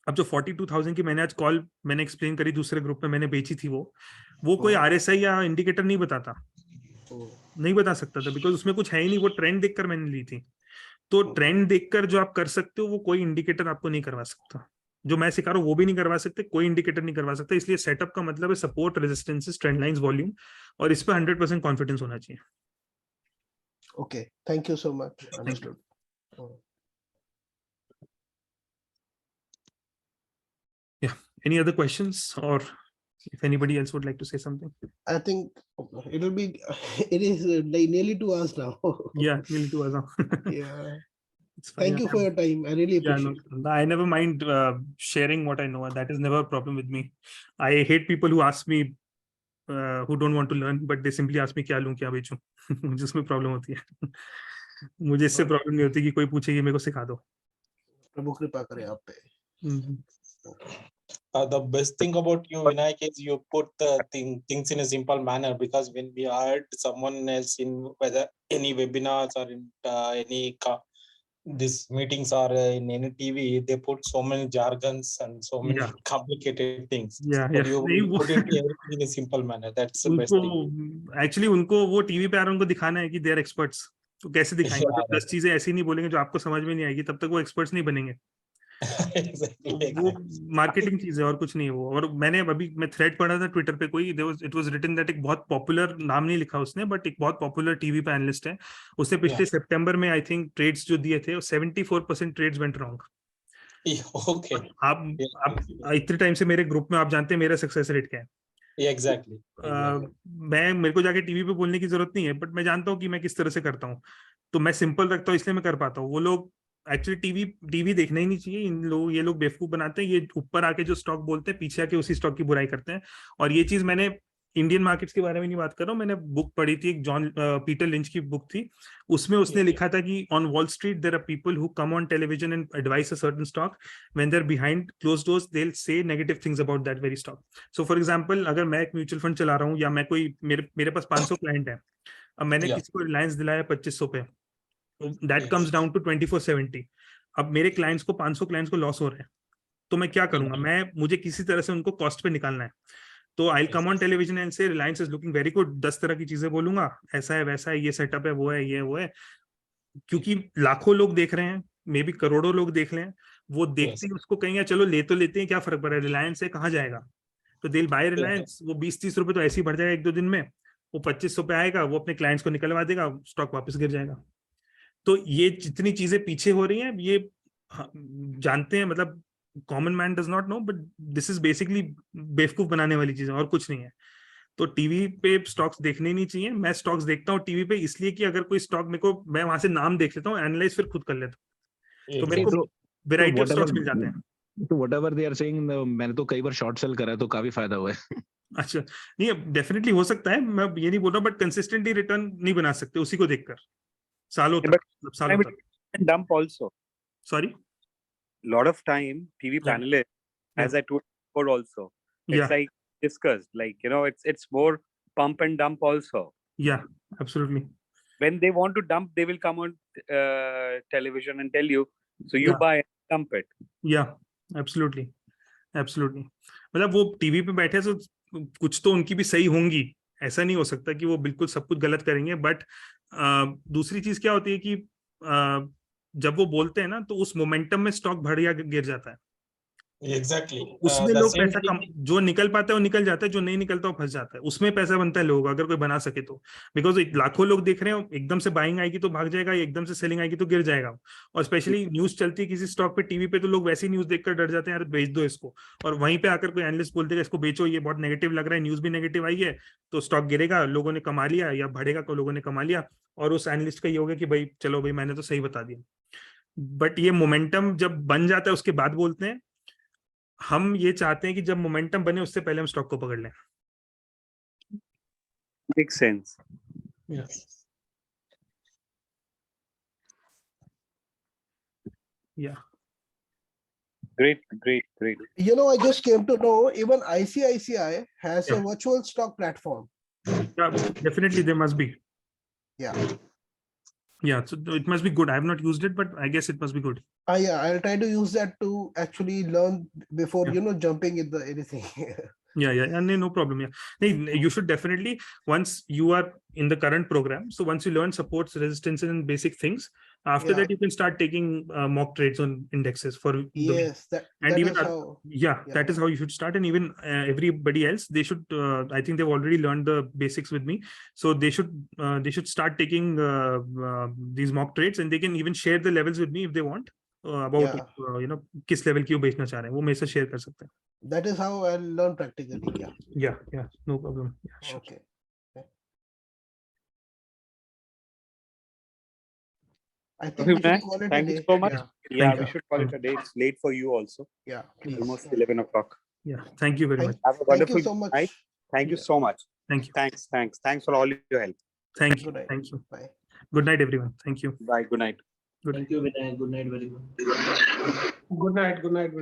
अब जो 42,000 की मैंने आज कॉल मैंने एक्सप्लेन करी दूसरे ग्रुप में मैंने बेची थी, वो कोई RSI या इंडिकेटर नहीं बताता, नहीं बता सकता था, बिकॉज उसमें कुछ है ही नहीं, वो ट्रेंड देखकर मैंने ली थी। तो ट्रेंड देखकर जो आप कर सकते हो वो कोई इंडिकेटर आपको नहीं करवा सकता। जो मैं सिखा रहा हूँ वो भी नहीं करवा सकते, कोई इंडिकेटर नहीं करवा सकता। इसलिए सेटअप का मतलब है support, resistances, trend lines, volume, और इस पर 100% कॉन्फिडेंस होना चाहिए। Okay, thank you so much. Understood. Yeah. Any other questions, or if anybody else would like to say something? I think it'll be it is like nearly 2 hours now. Yeah, nearly 2 hours now. Yeah. It's fine. Thank you for your time. I really Yeah, appreciate it. no, I never mind sharing what I know. That is never a problem with me. I hate people who ask me who don't want to learn, but they simply ask me क्या लूं क्या बेचूं। मुझे उसमें problem होती है। मुझे इससे प्रॉब्लम नहीं होती कि कोई पूछे कि मेरे को सिखा दो। प्रभु कृपा करे आप पे। The best thing about you, Vinayak, is you put the things in a simple manner, because when we heard someone else in whether any webinars or in any these meetings or in any TV, they put so many jargons and so many complicated things. Yeah, But yeah. you नहीं, वो put it everything in a simple manner. That's the best thing. उनको actually उनको वो TV पे आ रहा है, उनको दिखाना है कि दे आर एक्सपर्ट्स। तो कैसे दिखाएंगे? जब 10 चीजें ऐसी नहीं बोलेंगे जो आपको समझ में नहीं आएगी, तब तक वो एक्सपर्ट्स नहीं बनेंगे। वो मार्केटिंग चीज है और कुछ नहीं है वो। और मैंने अभी मैं थ्रेड पढ़ा था ट्विटर पे, कोई इट वाज रिटन दैट एक बहुत पॉपुलर, नाम नहीं लिखा उसने, बट एक बहुत पॉपुलर टीवी पे एनालिस्ट है, उसने पिछले सितंबर में आई थिंक ट्रेड्स जो दिए थे 74% ट्रेड्स वेंट रॉन्ग। Okay. आप इतने टाइम से मेरे ग्रुप में, आप जानते हैं मेरा सक्सेस रेट क्या है। Exactly. मेरे को जाके टीवी पे बोलने की जरूरत नहीं है, बट मैं जानता हूँ कि मैं किस तरह से करता हूँ, तो मैं सिंपल रखता हूँ, इसलिए मैं कर पाता हूँ। वो लोग एक्चुअली टीवी देखना ही नहीं चाहिए। ये लोग बेवकूफ बनाते हैं। ये ऊपर आके जो स्टॉक बोलते हैं, पीछे आके उसी स्टॉक की बुराई करते हैं। और ये चीज मैंने इंडियन मार्केट्स के बारे में नहीं बात कर रहा हूँ, मैंने बुक पढ़ी थी, एक जॉन पीटर लिंच की बुक थी, उसमें उसने लिखा था कि on Wall Street there are people who come on television and advice a certain stock, when they are behind closed doors they will say negative things about that very stock. So for example, अगर मैं एक mutual fund चला रहा हूँ, या मैं कोई मेरे पास 500 क्लाइंट है, अब मैंने किसी को रिलायंस दिलाया 2500 पे, दैट कम्स डाउन टू 2470। अब मेरे क्लाइंट्स को 500 क्लाइंट्स को लॉस हो रहे हैं, तो मैं क्या करूंगा? मुझे किसी तरह से उनको कॉस्ट पे निकालना है। तो आई कम ऑन टेलीविजन एंड से Reliance is looking very good, 10 तरह की चीजें बोलूंगा, ऐसा है वैसा है, ये सेटअप है, वो है, ये वो है, क्योंकि लाखों लोग देख रहे हैं, मे बी करोड़ों लोग देख रहे हैं, वो देखते ही उसको कहेंगे चलो ले तो लेते हैं, क्या फर्क पड़ रहा है, रिलायंस है, कहाँ जाएगा? तो दिल बाय रिलायंस, वो 20-30 रुपए तो ऐसे ही बढ़ जाएगा 1-2 दिन में, वो 2500 पे आएगा, वो अपने क्लाइंट्स को निकलवा देगा, स्टॉक वापस गिर जाएगा। तो ये जितनी चीजें पीछे हो रही हैं, ये जानते हैं, मतलब common man does not know, but this is basically बेवकूफ बनाने वाली चीजें और कुछ नहीं है। तो टीवी पे स्टॉक्स देखने नहीं चाहिए। मैं स्टॉक्स देखता हूँ टीवी पे इसलिए कि अगर कोई स्टॉक मेरे को, मैं वहां से नाम देख लेता हूँ, एनालाइज फिर खुद कर लेता हूँ, तो मेरे को वैरायटी ऑफ स्टॉक्स मिल जाते हैं। तो व्हाटएवर दे आर सेइंग, मैंने तो कई बार शॉर्ट सेल करा है, तो काफी फायदा हुआ है। अच्छा, नहीं, डेफिनेटली हो सकता है, मैं ये नहीं बोल रहा, बट कंसिस्टेंटली रिटर्न नहीं बना सकते उसी को देखकर सालों तक, सालों तक। Dump also. Sorry? Lot of time TV panelists, as I told before also, it's like discussed, like, it's more pump and dump also. Yeah, absolutely. When they want to dump, they will come on television and tell you, so you buy and dump it. Yeah, absolutely. मतलब वो TV पे बैठे तो कुछ तो उनकी भी सही होंगी, ऐसा नहीं हो सकता कि वो बिल्कुल सब कुछ गलत करेंगे। बट दूसरी चीज क्या होती है कि जब वो बोलते हैं ना, तो उस मोमेंटम में स्टॉक बढ़ या गिर जाता है। Exactly. उसमें लोग पैसा कम, जो निकल पाता है वो निकल जाता है, जो नहीं निकलता वो फंस जाता है। उसमें पैसा बनता है लोगों का, अगर कोई बना सके तो। बिकॉज लाखों लोग देख रहे हैं, एकदम से बाइंग आएगी तो भाग जाएगा, एकदम से सेलिंग आएगी तो गिर जाएगा। और स्पेशली न्यूज चलती है किसी स्टॉक पे टीवी पे, तो लोग वैसी न्यूज देखकर डर जाते हैं, यार बेच दो इसको। और वहीं पे आकर कोई एनालिस्ट बोल देगा इसको बेचो, ये बहुत नेगेटिव लग रहा है, न्यूज भी नेगेटिव आई है, तो स्टॉक गिरेगा, लोगों ने कमा लिया, या बढ़ेगा तो लोगों ने कमा लिया। और उस एनालिस्ट का ये हो गया कि भाई चलो भाई मैंने तो सही बता दिया। बट ये मोमेंटम जब बन जाता है उसके बाद बोलते हैं। हम ये चाहते हैं कि जब मोमेंटम बने उससे पहले हम स्टॉक को पकड़ लें। Makes sense. Yeah. Great. You know, I just came to know even ICICI has a Yeah. virtual stock platform. Yeah, definitely there must be. Yeah. Yeah, so it must be good. I have not used it, but I guess it must be good. Yeah, I'll try to use that to actually learn before, Yeah. you know, jumping in the anything. Yeah, and no problem. Yeah, you should definitely, once you are in the current program, so once you learn supports, resistances, and basic things, after Yeah. that you can start taking mock trades on indexes for the week. Yes, that And even is how. yeah, that is how you should start. And even everybody else, they should. I think they've already learned the basics with me, so they should start taking these mock trades, and they can even share the levels with me if they want. About Yeah. किस level की वो बेचना चाह रहे हैं वो मेरे से शेयर कर सकते हैं. That is how I'll learn practically. Yeah. Yeah, no problem. Yeah, sure. Okay. I think we should call it Thank a you day. so much. Yeah. We should call it a day. It's late for you also. Yeah, please. Almost 11 o'clock. Yeah, thank you very much. Have a Thank wonderful you so much. night. Thank you so much. Thank you. Thanks for all your help. Thank you. Good night. Thank you. Bye. Good night, everyone. Thank you. Bye. Good night. Good Thank you, Vinay. Good night, very much. Good night.